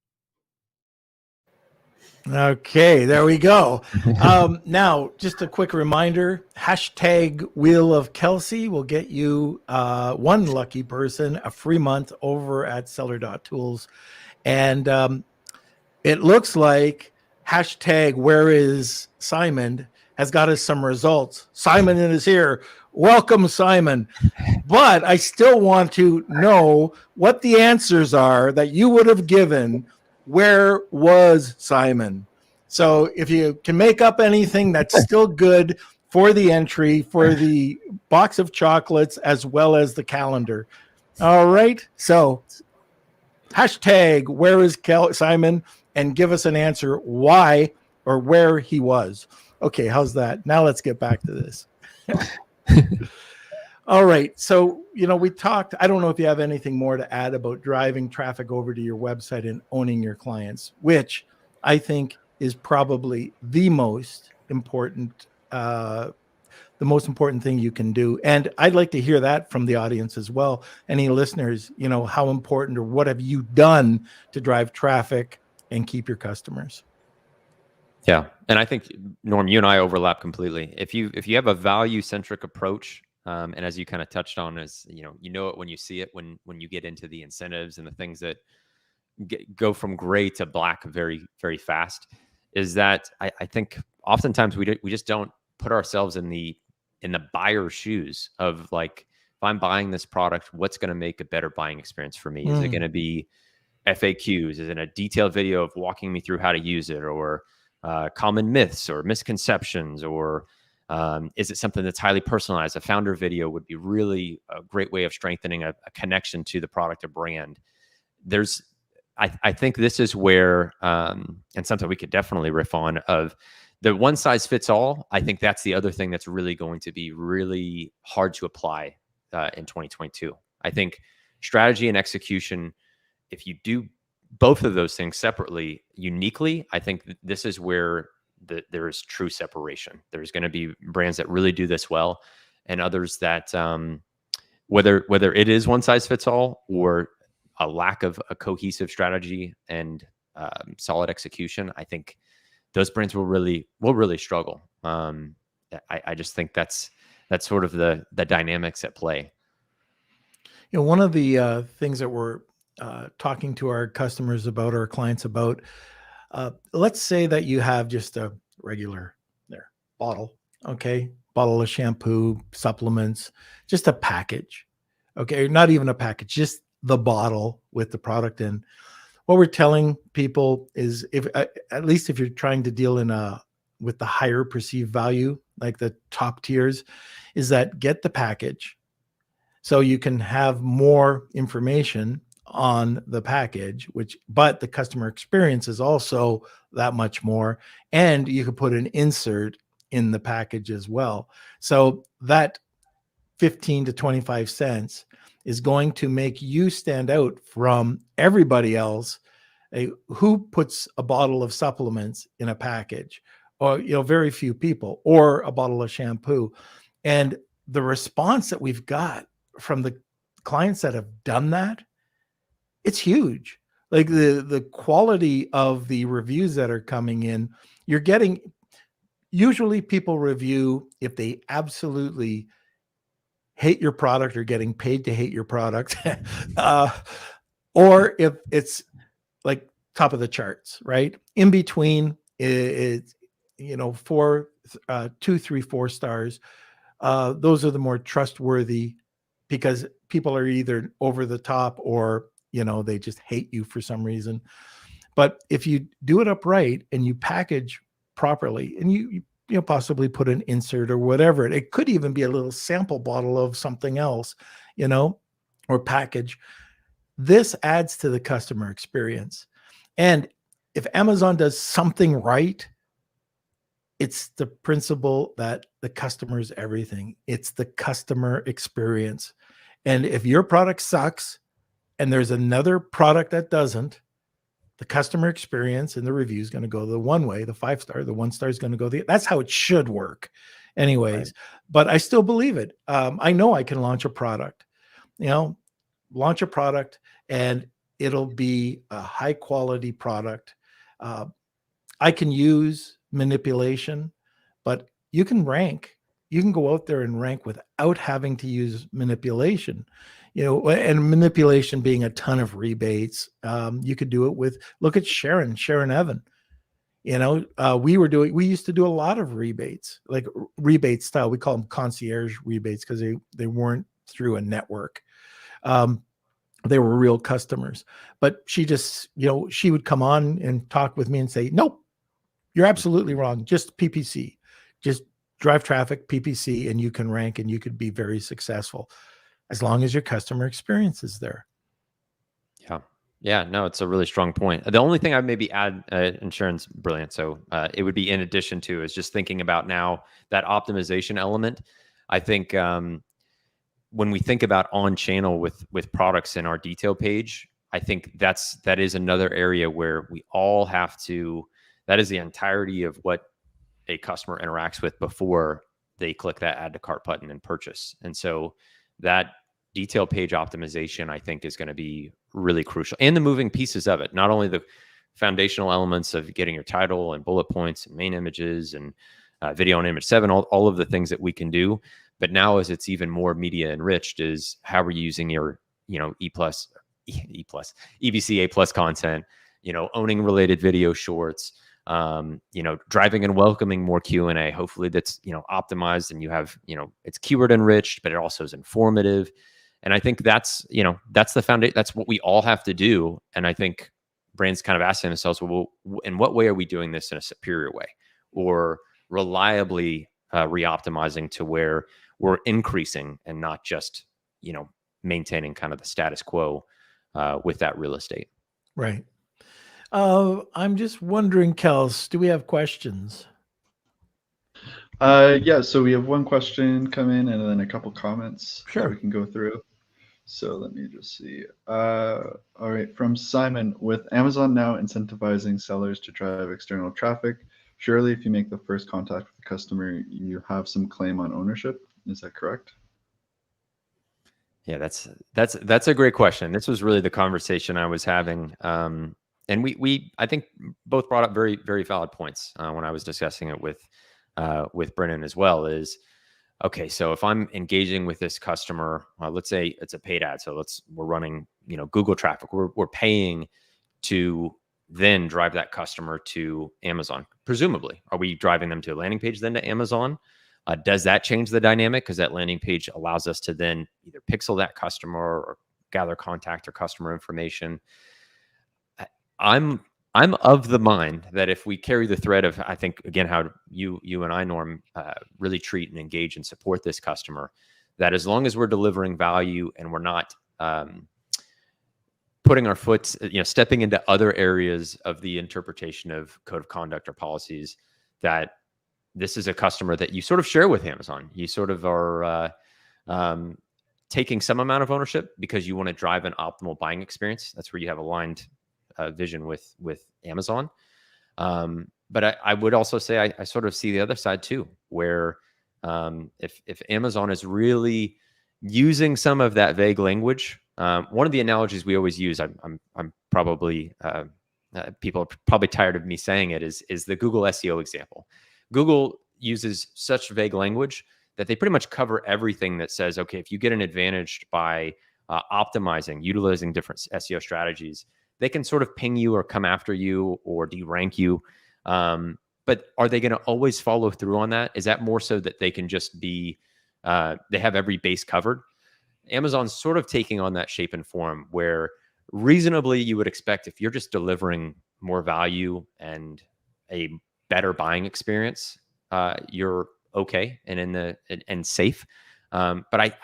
Okay, there we go. Now, just a quick reminder, hashtag Wheel of Kelsey will get you one lucky person a free month over at Seller.tools. And it looks like hashtag Where is Simon has got us some results. Simon is here. Welcome, Simon. But I still want to know what the answers are that you would have given. Where was Simon? So if you can make up anything, that's still good for the entry, for the box of chocolates, as well as the calendar. All right. So hashtag Where is Simon, and give us an answer why or where he was. Okay, how's that? Now let's get back to this. All right. So, we talked, I don't know if you have anything more to add about driving traffic over to your website and owning your clients, which I think is probably the most important thing you can do. And I'd like to hear that from the audience as well. Any listeners, how important or what have you done to drive traffic and keep your customers? Yeah. And I think, Norm, you and I overlap completely. If you have a value-centric approach, and as you kind of touched on, is you know it when you see it, when you get into the incentives and the things that go from gray to black very, very fast, is that I think oftentimes we just don't put ourselves in the buyer's shoes of like, if I'm buying this product, what's going to make a better buying experience for me? Is it going to be FAQs? Is it a detailed video of walking me through how to use it, or common myths or misconceptions, or is it something that's highly personalized? A founder video would be really a great way of strengthening a connection to the product or brand. I think this is where, and something we could definitely riff on, of the one size fits all. I think that's the other thing that's really going to be really hard to apply in 2022. I think strategy and execution, if you do both of those things separately, uniquely, I think this is where there is true separation. There's going to be brands that really do this well, and others that whether it is one size fits all or a lack of a cohesive strategy and solid execution, I think those brands will really struggle. I just think that's sort of the dynamics at play. One of the things that we're talking to our customers about, our clients about, let's say that you have just a regular bottle, okay, bottle of shampoo, supplements, just a package, okay, not even a package, just the bottle with the product in. What we're telling people is, if at least if you're trying to deal with the higher perceived value, like the top tiers, is that get the package so you can have more information on the package, but the customer experience is also that much more. And you could put an insert in the package as well. So that 15 to 25 cents is going to make you stand out from everybody else who puts a bottle of supplements in a package, or, very few people, or a bottle of shampoo. And the response that we've got from the clients that have done that, it's huge. Like the quality of the reviews that are coming in, you're getting, usually people review if they absolutely hate your product or getting paid to hate your product, or if it's like top of the charts, right? In between, it's 4, 2, 3, 4 stars. Those are the more trustworthy, because people are either over the top or they just hate you for some reason. But if you do it upright and you package properly, and you possibly put an insert or whatever, it could even be a little sample bottle of something else, or package. This adds to the customer experience. And if Amazon does something right, it's the principle that the customer is everything. It's the customer experience. And if your product sucks and there's another product that doesn't, the customer experience and the review is going to go the one way, the 5-star, the 1-star is going to go that's how it should work anyways. Right. But I still believe it. I know I can launch a product, launch a product and it'll be a high quality product. I can use manipulation, but you can rank. You can go out there and rank without having to use manipulation, and manipulation being a ton of rebates. You could do it with, look at Sharon Evan. We used to do a lot of rebates, like rebate style. We call them concierge rebates because they weren't through a network. They were real customers, but she just, she would come on and talk with me and say, nope, you're absolutely wrong. Just PPC, just drive traffic, PPC, and you can rank and you could be very successful as long as your customer experience is there. Yeah. Yeah, no, it's a really strong point. The only thing I'd maybe add, insurance, brilliant. So it would be in addition to is just thinking about now that optimization element. I think when we think about on channel with products in our detail page, I think that is another area where we all have to, that is the entirety of what a customer interacts with before they click that add to cart button and purchase. And so that detail page optimization, I think, is going to be really crucial, and the moving pieces of it, not only the foundational elements of getting your title and bullet points and main images and video and image 7, all of the things that we can do. But now as it's even more media enriched is how we're using your, EBC A+ content, owning related video shorts, driving and welcoming more Q&A. Hopefully that's, optimized and you have, it's keyword enriched, but it also is informative. And I think that's the foundation. That's what we all have to do. And I think brands kind of asking themselves, well, in what way are we doing this in a superior way or reliably re-optimizing to where we're increasing and not just, maintaining kind of the status quo with that real estate. Right. I'm just wondering, Kels, do we have questions? Yeah, so we have one question come in and then a couple comments that we can go through. So let me just see. All right, from Simon, with Amazon now incentivizing sellers to drive external traffic, surely if you make the first contact with the customer, you have some claim on ownership. Is that correct? Yeah, that's a great question. This was really the conversation I was having. And we I think both brought up very, very valid points when I was discussing it with Brennan as well. Is okay, so if I'm engaging with this customer, let's say it's a paid ad, so we're running Google traffic, we're paying to then drive that customer to Amazon. Presumably, are we driving them to a landing page then to Amazon? Does that change the dynamic? Because that landing page allows us to then either pixel that customer or gather contact or customer information. I'm of the mind that if we carry the thread of, I think, again, how you and I, Norm, really treat and engage and support this customer, that as long as we're delivering value and we're not putting our foot, stepping into other areas of the interpretation of code of conduct or policies, that this is a customer that you sort of share with Amazon. You sort of are taking some amount of ownership because you want to drive an optimal buying experience. That's where you have aligned vision with Amazon. But I would also say I sort of see the other side too, where if Amazon is really using some of that vague language, one of the analogies we always use, I'm probably people are probably tired of me saying it, is the Google SEO example. Google uses such vague language that they pretty much cover everything that says, okay, if you get an advantage by optimizing, utilizing different SEO strategies, they can sort of ping you or come after you or derank you. But are they going to always follow through on that? Is that more so that they can just be, they have every base covered? Amazon's sort of taking on that shape and form where reasonably you would expect if you're just delivering more value and a better buying experience, you're okay and and safe. But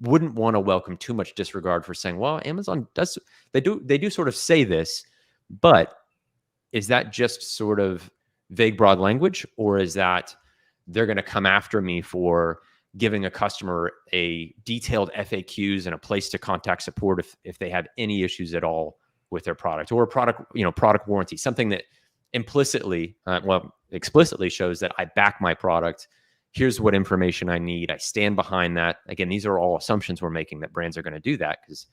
wouldn't want to welcome too much disregard for saying, well, Amazon does, they do sort of say this, but is that just sort of vague, broad language, or is that they're going to come after me for giving a customer a detailed FAQs and a place to contact support if they have any issues at all with their product, or a product, product warranty, something that implicitly, explicitly shows that I back my product. Here's what information I need. I stand behind that. Again, these are all assumptions we're making that brands are going to do that, because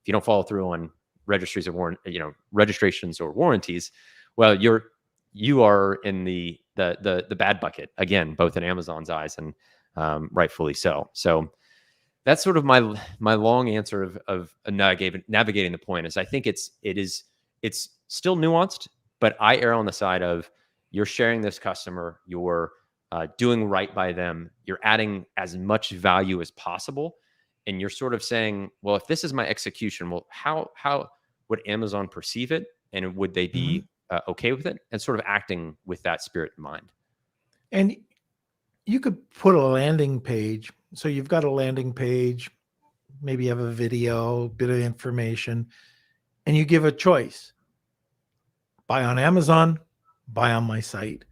if you don't follow through on registrations or warranties, well, you are in the bad bucket again, both in Amazon's eyes, and rightfully so. So that's sort of my long answer of navigating the point. Is I think it's still nuanced, but I err on the side of you're sharing this customer, you're doing right by them, you're adding as much value as possible, and you're sort of saying, well, if this is my execution, well, how would Amazon perceive it, and would they be okay with it, and sort of acting with that spirit in mind. And you could put a landing page. So you've got a landing page, maybe you have a video, bit of information, and you give a choice. Buy on Amazon, buy on my site.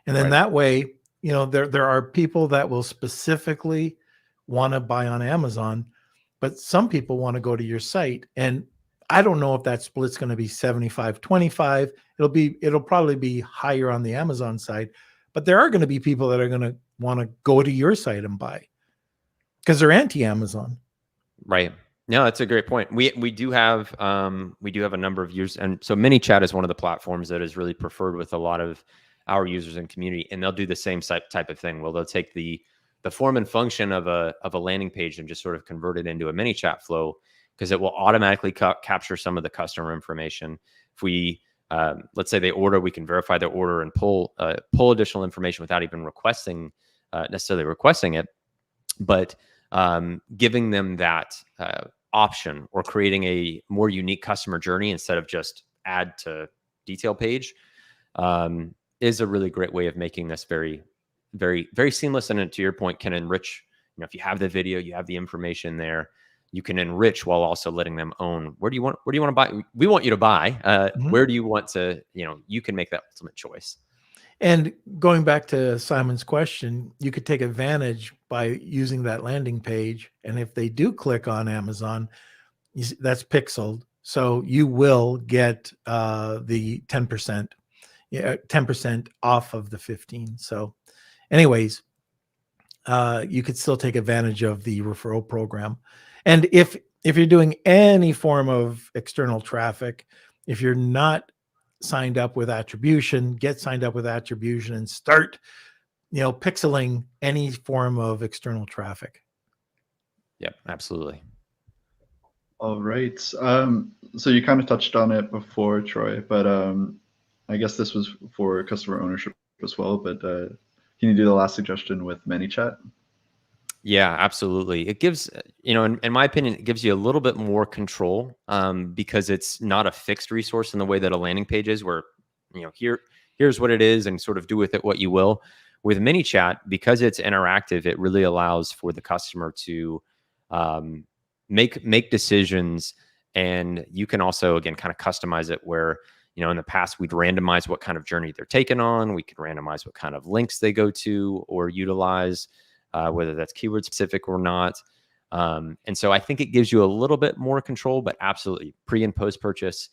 And then that way, there are people that will specifically want to buy on Amazon, but some people want to go to your site. And I don't know if that split's going to be 75-25. It'll probably be higher on the Amazon side, but there are going to be people that are going to want to go to your site and buy because they're anti-Amazon. Right. No, that's a great point. We do have a number of users, and so ManyChat is one of the platforms that is really preferred with a lot of our users and community, and they'll do the same type of thing. Well, they'll take the form and function of a landing page and just sort of convert it into a ManyChat flow, because it will automatically capture some of the customer information. If we, let's say they order, we can verify their order and pull additional information without even necessarily requesting it, but giving them that option, or creating a more unique customer journey instead of just add to detail page, is a really great way of making this very, very, very seamless. And to your point, can enrich, if you have the video, you have the information there, you can enrich while also letting them own. Where do you want to buy? We want you to buy. Where do you want to, you can make that ultimate choice. And going back to Simon's question, you could take advantage by using that landing page. And if they do click on Amazon, that's pixeled. So you will get the 10% off of the 15. So anyways, you could still take advantage of the referral program. And if you're doing any form of external traffic, if you're not signed up with attribution, get signed up with attribution and start, pixeling any form of external traffic. Yep, absolutely. All right. So you kind of touched on it before, Troy, but I guess this was for customer ownership as well. But can you do the last suggestion with ManyChat? Yeah, absolutely. It gives, in my opinion, it gives you a little bit more control, because it's not a fixed resource in the way that a landing page is, where, here's what it is and sort of do with it what you will. With ManyChat, because it's interactive, it really allows for the customer to make decisions, and you can also, again, kind of customize it where, in the past we'd randomize what kind of journey they're taking on. We could randomize what kind of links they go to or utilize, whether that's keyword specific or not. And so I think it gives you a little bit more control, but absolutely pre and post purchase,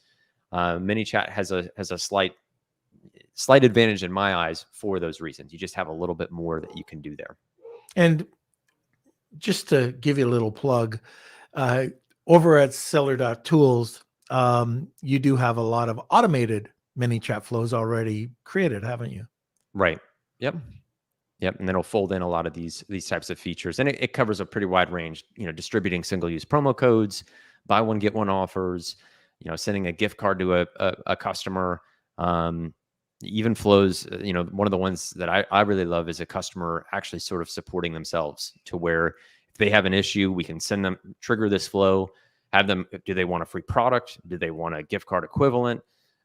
ManyChat has a slight advantage in my eyes for those reasons. You just have a little bit more that you can do there. And just to give you a little plug, over at seller.tools, you do have a lot of automated ManyChat flows already created, haven't you? Right. Yep. And then it'll fold in a lot of these types of features, and it covers a pretty wide range. Distributing single-use promo codes, buy one get one offers. Sending a gift card to a customer. Even flows. One of the ones that I really love is a customer actually sort of supporting themselves, to where if they have an issue, we can trigger this flow. Have them. Do they want a free product? Do they want a gift card equivalent?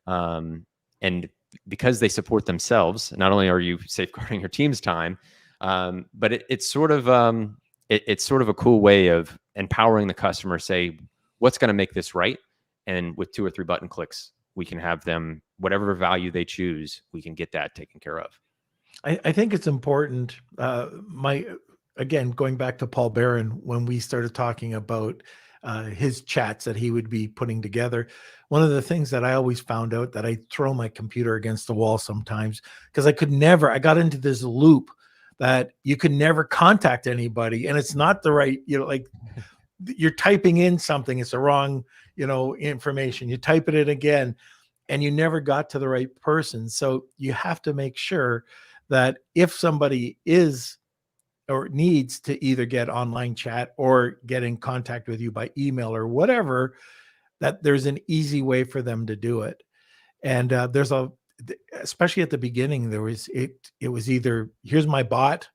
And because they support themselves, not only are you safeguarding your team's time, but it's sort of a cool way of empowering the customer, say, what's going to make this right? And with 2 or 3 button clicks, we can have them, whatever value they choose, we can get that taken care of. I think it's important. Again, going back to Paul Barron, when we started talking about his chats that he would be putting together, one of the things that I always found out, that I throw my computer against the wall sometimes, because I got into this loop that you could never contact anybody, and it's not the right, like you're typing in something, it's the wrong, information. You type it in again, and you never got to the right person. So you have to make sure that if somebody is or needs to either get online chat or get in contact with you by email or whatever, that there's an easy way for them to do it. And especially at the beginning, it was either, here's my bot,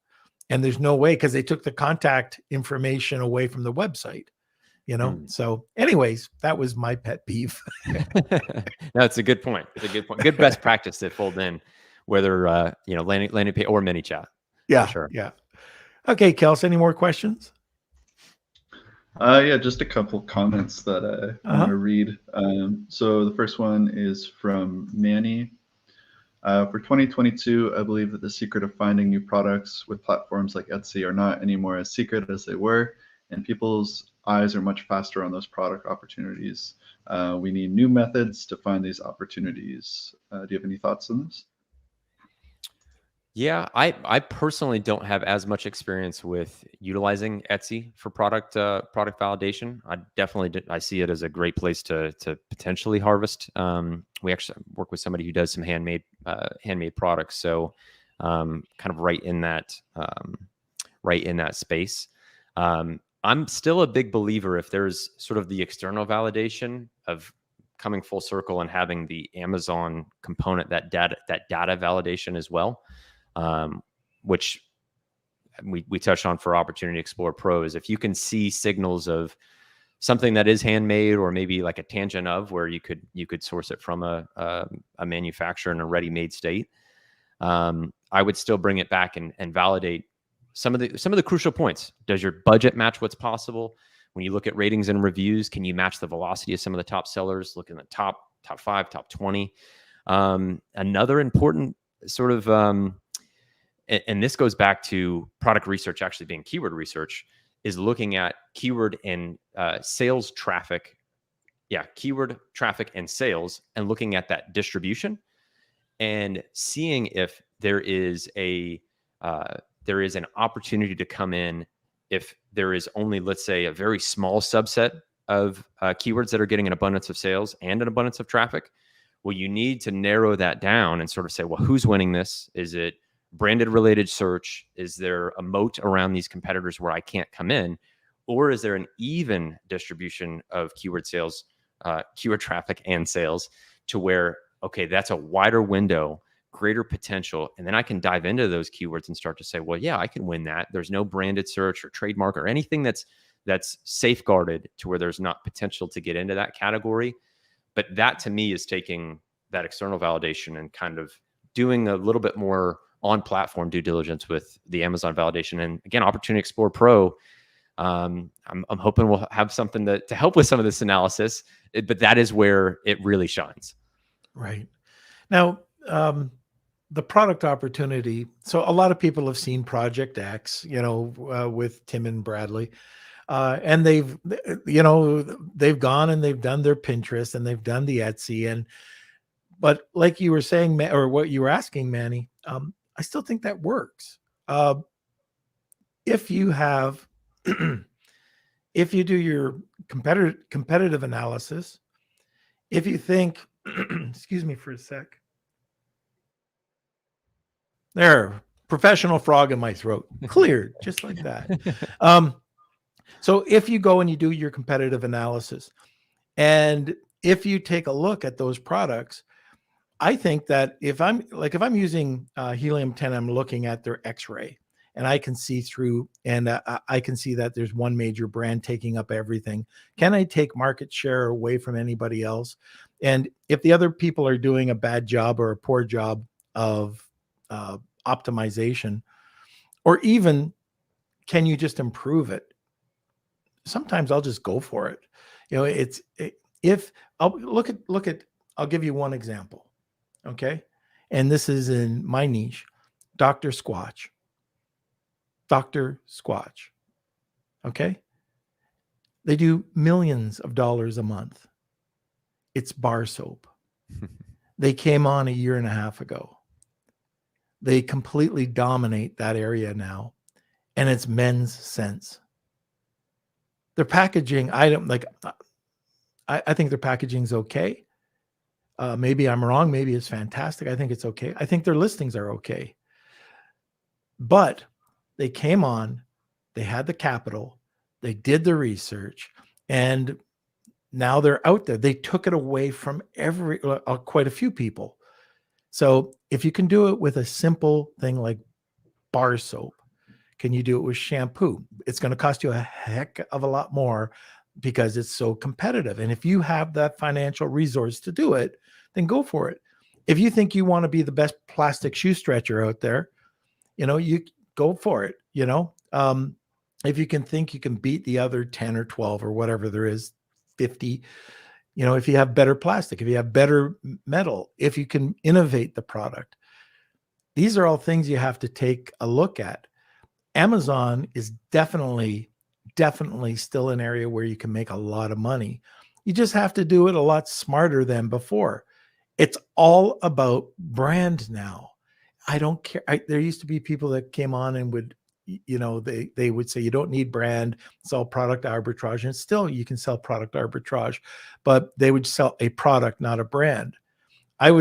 and there's no way, because they took the contact information away from the website. So anyways, that was my pet peeve. No, it's a good point. It's a good point. Good best practice to fold in, whether landing page or ManyChat. Yeah, sure. Yeah. Okay, Kels, any more questions? Yeah, just a couple comments that I want to read. So the first one is from Manny. For 2022, I believe that the secret of finding new products with platforms like Etsy are not anymore as secret as they were, and people's eyes are much faster on those product opportunities. We need new methods to find these opportunities. Do you have any thoughts on this? Yeah, I personally don't have as much experience with utilizing Etsy for product validation. I see it as a great place to potentially harvest. We actually work with somebody who does some handmade products, so kind of right in that space. I'm still a big believer, if there's sort of the external validation of coming full circle and having the Amazon component, that data validation as well. Which we touched on for Opportunity Explorer Pro, is if you can see signals of something that is handmade, or maybe like a tangent of where you could source it from a manufacturer in a ready-made state, I would still bring it back and validate some of the crucial points. Does your budget match what's possible? When you look at ratings and reviews, can you match the velocity of some of the top sellers? Look in the top 5, top 20. Another important sort of and this goes back to product research actually being keyword research, is looking at keyword and sales traffic. Yeah, keyword traffic and sales, and looking at that distribution and seeing if there is an opportunity to come in if there is only, let's say, a very small subset of keywords that are getting an abundance of sales and an abundance of traffic. Well, you need to narrow that down and sort of say, well, who's winning this? Is it branded related search? Is there a moat around these competitors where I can't come in? Or is there an even distribution of keyword sales, keyword traffic and sales, to where, okay, that's a wider window, greater potential. And then I can dive into those keywords and start to say, well, yeah, I can win that. There's no branded search or trademark or anything that's safeguarded to where there's not potential to get into that category. But that to me is taking that external validation and kind of doing a little bit more on-platform due diligence with the Amazon validation. And again, Opportunity Explorer Pro, I'm hoping we'll have something to help with some of this analysis, but that is where it really shines. Right. Now, the product opportunity. So a lot of people have seen Project X, with Tim and Bradley. And they've gone and they've done their Pinterest and they've done the Etsy. But like you were saying, or what you were asking, Manny, I still think that works. If you have, if you do your competitive analysis, if you think, excuse me for a sec. There, professional frog in my throat, cleared just like that. So if you go and you do your competitive analysis, and if you take a look at those products, I think that if I'm using Helium 10, I'm looking at their X-ray, and I can see through, and I can see that there's one major brand taking up everything. Can I take market share away from anybody else? And if the other people are doing a bad job or a poor job of optimization, or even can you just improve it? sometimes I'll just go for it. If I'll look at, I'll give you one example. Okay. And this is in my niche, Dr. Squatch. Dr. Squatch. Okay. They do millions of dollars a month. It's bar soap. They came on a year and a half ago. They completely dominate that area now. And it's men's scents. Their packaging, I think their packaging's okay. Maybe I'm wrong. Maybe it's fantastic. I think it's okay. I think their listings are okay. But they came on, they had the capital, they did the research, and now they're out there. They took it away from quite a few people. So if you can do it with a simple thing like bar soap, can you do it with shampoo? It's going to cost you a heck of a lot more because it's so competitive. And if you have that financial resource to do it, then go for it. If you think you want to be the best plastic shoe stretcher out there, you go for it. If you can think you can beat the other 10 or 12 or whatever there is, 50, if you have better plastic, if you have better metal, if you can innovate the product, these are all things you have to take a look at. Amazon is definitely still an area where you can make a lot of money. You just have to do it a lot smarter than before. It's all about brand now. I don't care. There used to be people that came on and would, they would say you don't need brand, sell product arbitrage. And still you can sell product arbitrage, but they would sell a product, not a brand. I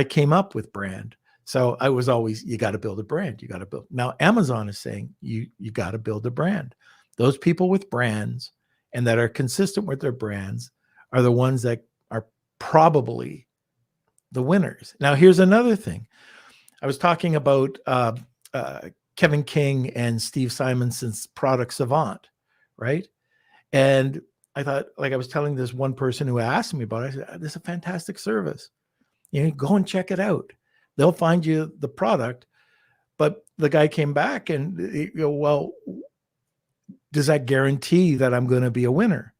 came up with brand. So I was always, you got to build a brand. You got to build. Now Amazon is saying you got to build a brand. Those people with brands and that are consistent with their brands are the ones that are probably the winners. Now, here's another thing. I was talking about Kevin King and Steve Simonson's Product Savant, right? And I thought, like I was telling this one person who asked me about it, I said, this is a fantastic service. Go and check it out. They'll find you the product. But the guy came back and, well, does that guarantee that I'm going to be a winner?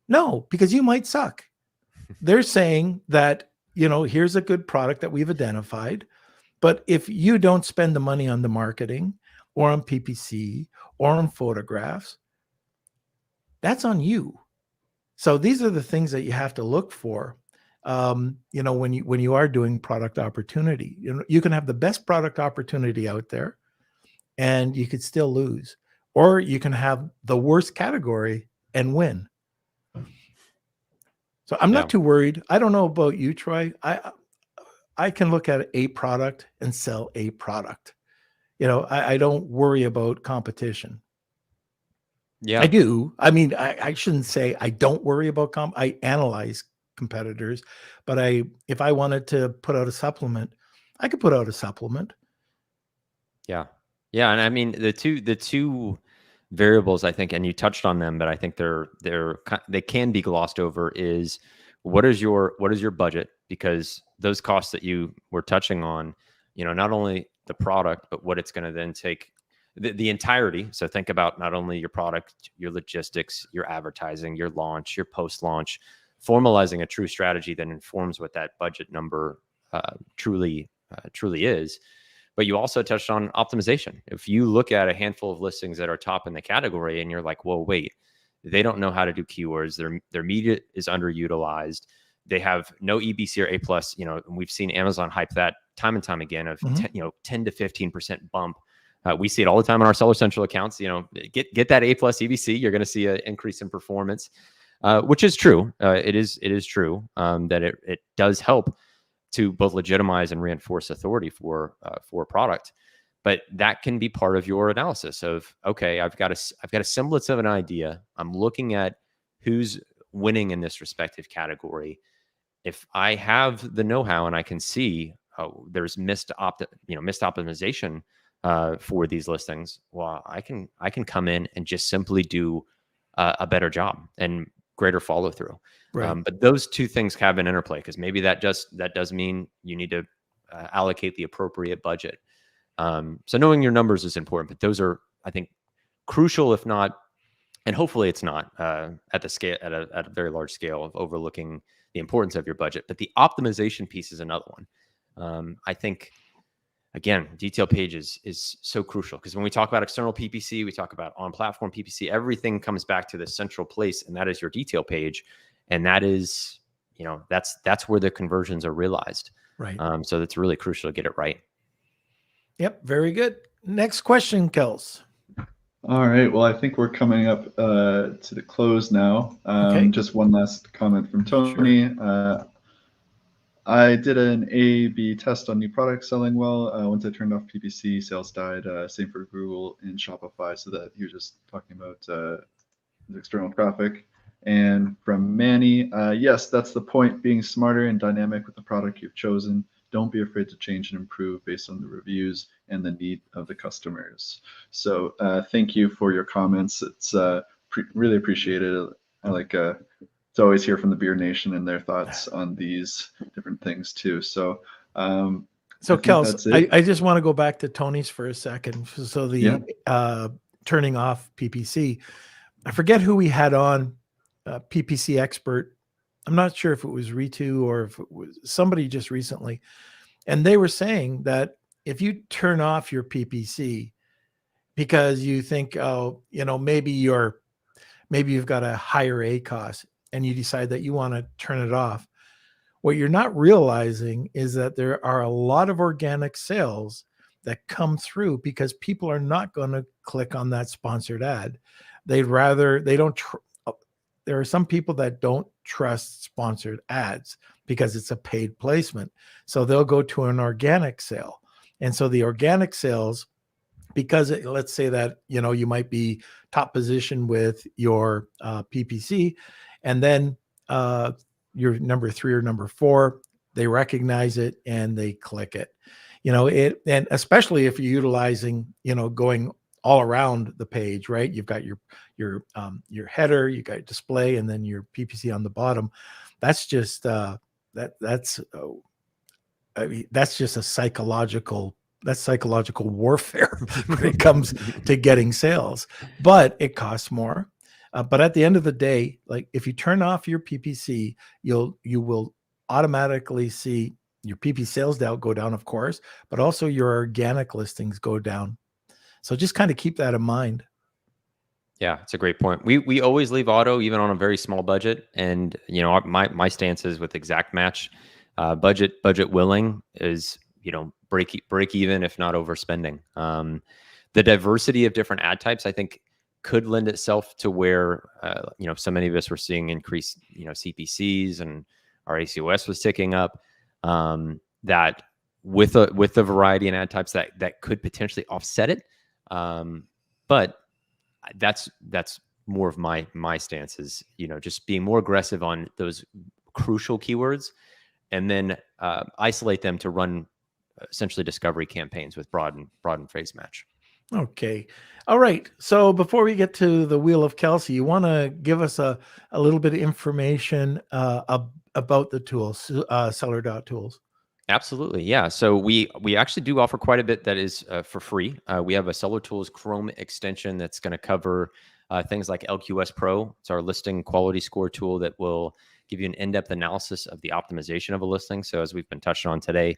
No, because you might suck. They're saying that, here's a good product that we've identified. But if you don't spend the money on the marketing or on PPC or on photographs, that's on you. So these are the things that you have to look for. When you are doing product opportunity, you can have the best product opportunity out there and you could still lose, or you can have the worst category and win. So I'm not too worried. I don't know about you, Troy. I can look at a product and sell a product. I don't worry about competition. Yeah, I do. I mean, I shouldn't say I don't worry about I analyze competitors, but if I wanted to put out a supplement, I could put out a supplement. Yeah. And I mean, the two variables, I think, and you touched on them, but I think they can be glossed over, is what is your budget? Because those costs that you were touching on, not only the product, but what it's going to then take the entirety. So think about not only your product, your logistics, your advertising, your launch, your post-launch, formalizing a true strategy that informs what that budget number truly is. But you also touched on optimization. If you look at a handful of listings that are top in the category and you're like, whoa, wait, they don't know how to do keywords. Their media is underutilized. They have no EBC or A+. And we've seen Amazon hype that time and time again of 10 to 15% bump. We see it all the time on our Seller Central accounts. Get that A+ EBC, you're going to see an increase in performance, which is true. It is true that it does help to both legitimize and reinforce authority for a product. But that can be part of your analysis of, okay, I've got a semblance of an idea. I'm looking at who's winning in this respective category. If I have the know-how and I can see there's missed optimization for these listings, well, I can come in and just simply do a better job and greater follow through. Right. But those two things have an interplay, because maybe that does mean you need to allocate the appropriate budget. So knowing your numbers is important, but those are, I think, crucial, if not And hopefully it's not at the scale, at a very large scale of overlooking the importance of your budget. But the optimization piece is another one. I think, again, detail pages is so crucial, because when we talk about external PPC, we talk about on-platform PPC, everything comes back to the central place, and that is your detail page. And that is, that's where the conversions are realized. Right. So it's really crucial to get it right. Yep. Very good. Next question, Kels. All right. Well, I think we're coming up to the close now. Okay. Just one last comment from Tony. Sure. I did an A/B test on new products selling well. Once I turned off PPC, sales died. Same for Google and Shopify. So that he was just talking about the external traffic. And from Manny, yes, that's the point. Being smarter and dynamic with the product you've chosen. Don't be afraid to change and improve based on the reviews and the need of the customers. So thank you for your comments. It's really appreciated. I like to always hear from the Beer Nation and their thoughts on these different things too. So Kels, I just want to go back to Tony's for a second. So the turning off PPC, I forget who we had on, PPC expert. I'm not sure if it was Ritu or if it was somebody just recently. And they were saying that if you turn off your PPC because you think, maybe you've got a higher ACoS and you decide that you want to turn it off, what you're not realizing is that there are a lot of organic sales that come through because people are not going to click on that sponsored ad. There are some people that don't trust sponsored ads because it's a paid placement. So they'll go to an organic sale. And so the organic sales, because let's say that, you might be top position with your PPC, and then you're number 3 or number 4, they recognize it and they click it. And especially if you're utilizing, going all around the page, right? You've got your header, you got your display, and then your PPC on the bottom. That's just that's just a psychological warfare when it comes to getting sales, but it costs more. But at the end of the day, like if you turn off your PPC, you will automatically see your PP sales go down, of course, but also your organic listings go down. So just kind of keep that in mind. Yeah, it's a great point. We always leave auto even on a very small budget, and my stance is with exact match, budget willing is break even if not overspending. The diversity of different ad types, I think, could lend itself to where so many of us were seeing increased CPCs, and our ACOS was ticking up. That with the variety in ad types that could potentially offset it. But that's more of my stance is, just being more aggressive on those crucial keywords, and then isolate them to run essentially discovery campaigns with broad and phrase match. Okay. All right. So before we get to the Wheel of Kelsey, you want to give us a little bit of information about the tools, seller.tools. Absolutely. Yeah. So we actually do offer quite a bit that is for free. We have a Seller Tools Chrome extension that's going to cover things like LQS Pro. It's our listing quality score tool that will give you an in-depth analysis of the optimization of a listing. So as we've been touching on today,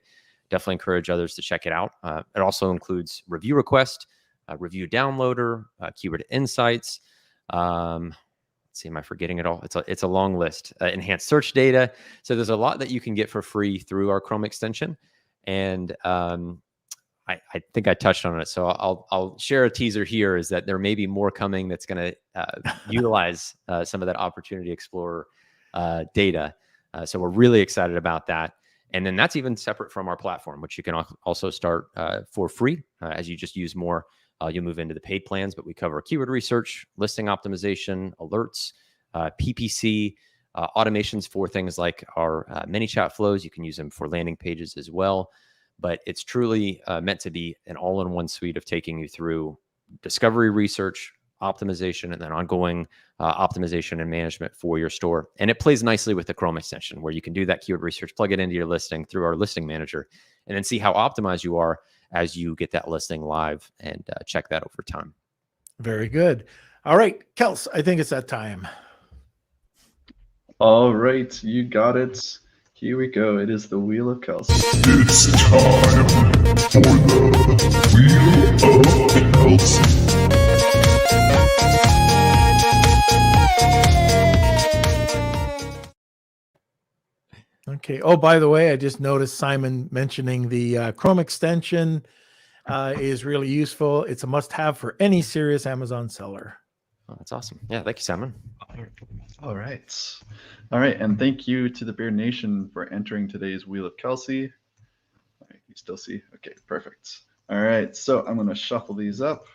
definitely encourage others to check it out. It also includes review request, review downloader, keyword insights. Let's see, am I forgetting it all? It's a long list. Enhanced search data. So there's a lot that you can get for free through our Chrome extension, and I think I touched on it. So I'll share a teaser here. Is that there may be more coming that's going to utilize some of that Opportunity Explorer data. So we're really excited about that. And then that's even separate from our platform, which you can also start for free. As you just use more, you'll move into the paid plans, but we cover keyword research, listing optimization, alerts, PPC, automations for things like our ManyChat flows. You can use them for landing pages as well. But it's truly meant to be an all-in-one suite of taking you through discovery research, optimization, and then ongoing optimization and management for your store. And it plays nicely with the Chrome extension, where you can do that keyword research, plug it into your listing through our listing manager, and then see how optimized you are as you get that listing live and check that over time. Very good. All right, Kels, I think it's that time. All right, you got it. Here we go. It is the Wheel of Kelsey. It's time for the Wheel of Kelsey. Okay. Oh, by the way, I just noticed Simon mentioning the Chrome extension is really useful. It's a must-have for any serious Amazon seller. Oh, that's awesome. Yeah, thank you, Simon. All right. All right. And thank you to the Beard Nation for entering today's Wheel of Kelsey. All right, you still see? Okay, perfect. All right. So I'm going to shuffle these up.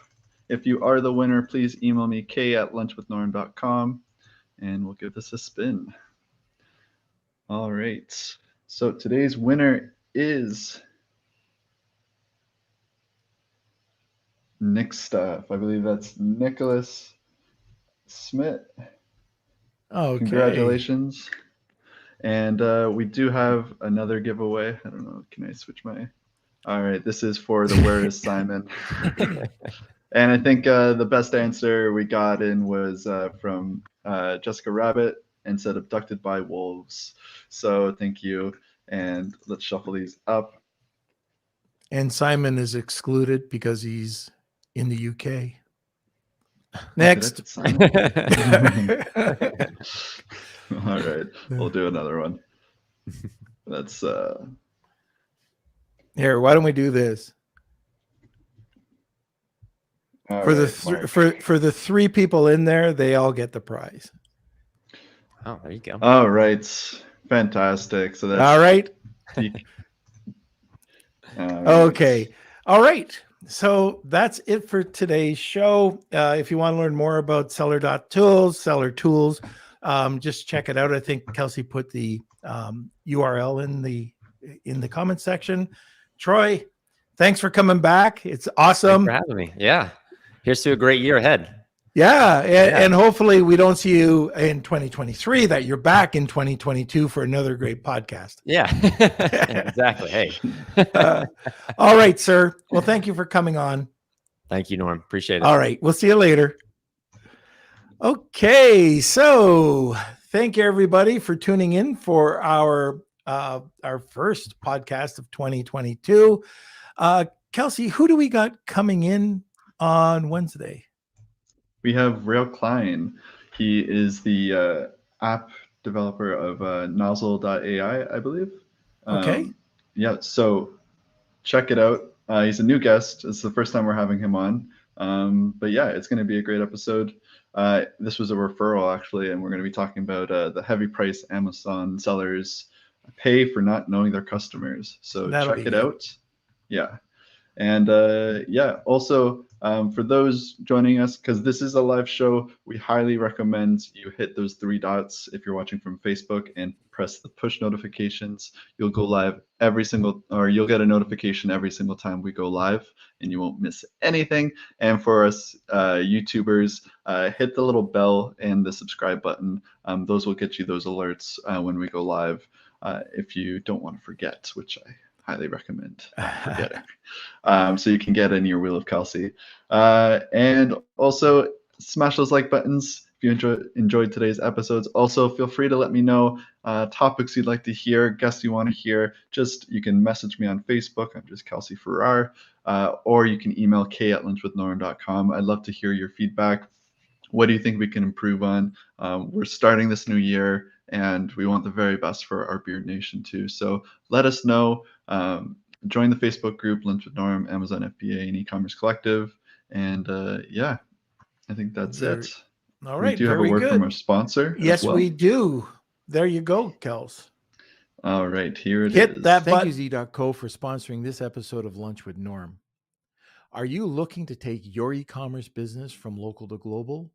If you are the winner, please email me k@lunchwithnorm.com and we'll give this a spin. All right. So today's winner is Nick Stuff. I believe that's Nicholas Smith. Okay. Congratulations. And we do have another giveaway. I don't know. Can I switch my? All right. This is for the Where is Simon? And I think the best answer we got in was from Jessica Rabbit and said abducted by wolves. So thank you. And let's shuffle these up. And Simon is excluded because he's in the UK. Next. All right. We'll do another one. That's Here, why don't we do this? For the three people in there, they all get the prize. Oh, there you go. all right. Fantastic. So that's All right. All right. Okay. All right. So that's it for today's show. If you want to learn more about seller.tools, seller tools, just check it out. I think Kelsey put the URL in the comment section. Troy, thanks for coming back. It's awesome. Thanks for having me. Yeah. Here's to a great year ahead. Yeah, and hopefully we don't see you in 2023, that you're back in 2022 for another great podcast. Yeah, exactly. Hey. All right, sir. Well, thank you for coming on. Thank you, Norm. Appreciate it. All right. We'll see you later. Okay. So thank you, everybody, for tuning in for our first podcast of 2022. Kelsey, who do we got coming in on Wednesday? We have Rail Klein. He is the app developer of nozzle.ai, I believe. Okay. Yeah, so check it out. He's a new guest. It's the first time we're having him on. But yeah, it's going to be a great episode. This was a referral, actually, and we're going to be talking about the heavy price Amazon sellers pay for not knowing their customers. So That'll check be it good. out. Yeah. And yeah, also for those joining us, because this is a live show, we highly recommend you hit those three dots if you're watching from Facebook and press the push notifications. You'll go live you'll get a notification every single time we go live and you won't miss anything. And for us YouTubers, hit the little bell and the subscribe button. Those will get you those alerts when we go live if you don't want to forget, which I highly recommend not forgetting. So you can get in your Wheel of Kelsey. And also smash those like buttons if you enjoyed today's episodes. Also, feel free to let me know topics you'd like to hear, guests you want to hear. You can message me on Facebook. I'm just Kelsey Farrar. Or you can email k@lunchwithnorm.com. I'd love to hear your feedback. What do you think we can improve on? We're starting this new year, and we want the very best for our Beard Nation too. So let us know. Join the Facebook group, Lunch with Norm, Amazon FBA, and E-commerce Collective. And yeah, I think that's it. All right. We do have a word from our sponsor. Yes, as well. we do. There you go, Kels. All right, here it is. Hit that Thank button. you, Z.co, for sponsoring this episode of Lunch with Norm. Are you looking to take your e-commerce business from local to global?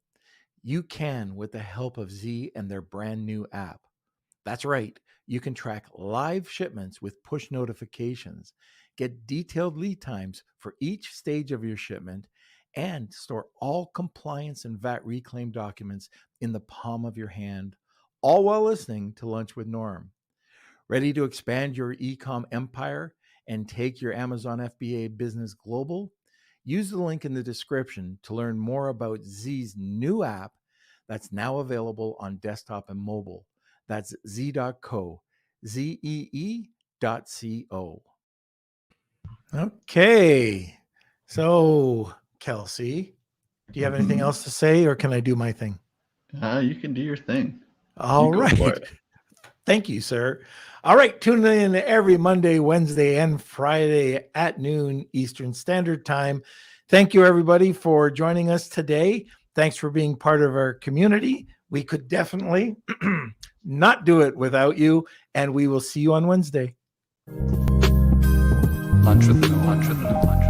You can with the help of Z and their brand new app. That's right. You can track live shipments with push notifications, get detailed lead times for each stage of your shipment, and store all compliance and VAT reclaim documents in the palm of your hand, all while listening to Lunch with Norm. Ready to expand your e-com empire and take your Amazon FBA business global? Use the link in the description to learn more about Z's new app that's now available on desktop and mobile. That's z.co, ZEE.co. Okay. So, Kelsey, do you have anything Mhm. else to say, or can I do my thing? You can do your thing. All go for right. it. Thank you, sir. All right. Tune in every Monday, Wednesday, and Friday at noon Eastern Standard Time. Thank you, everybody, for joining us today. Thanks for being part of our community. We could definitely not do it without you, and we will see you on Wednesday. Lunch with Noam.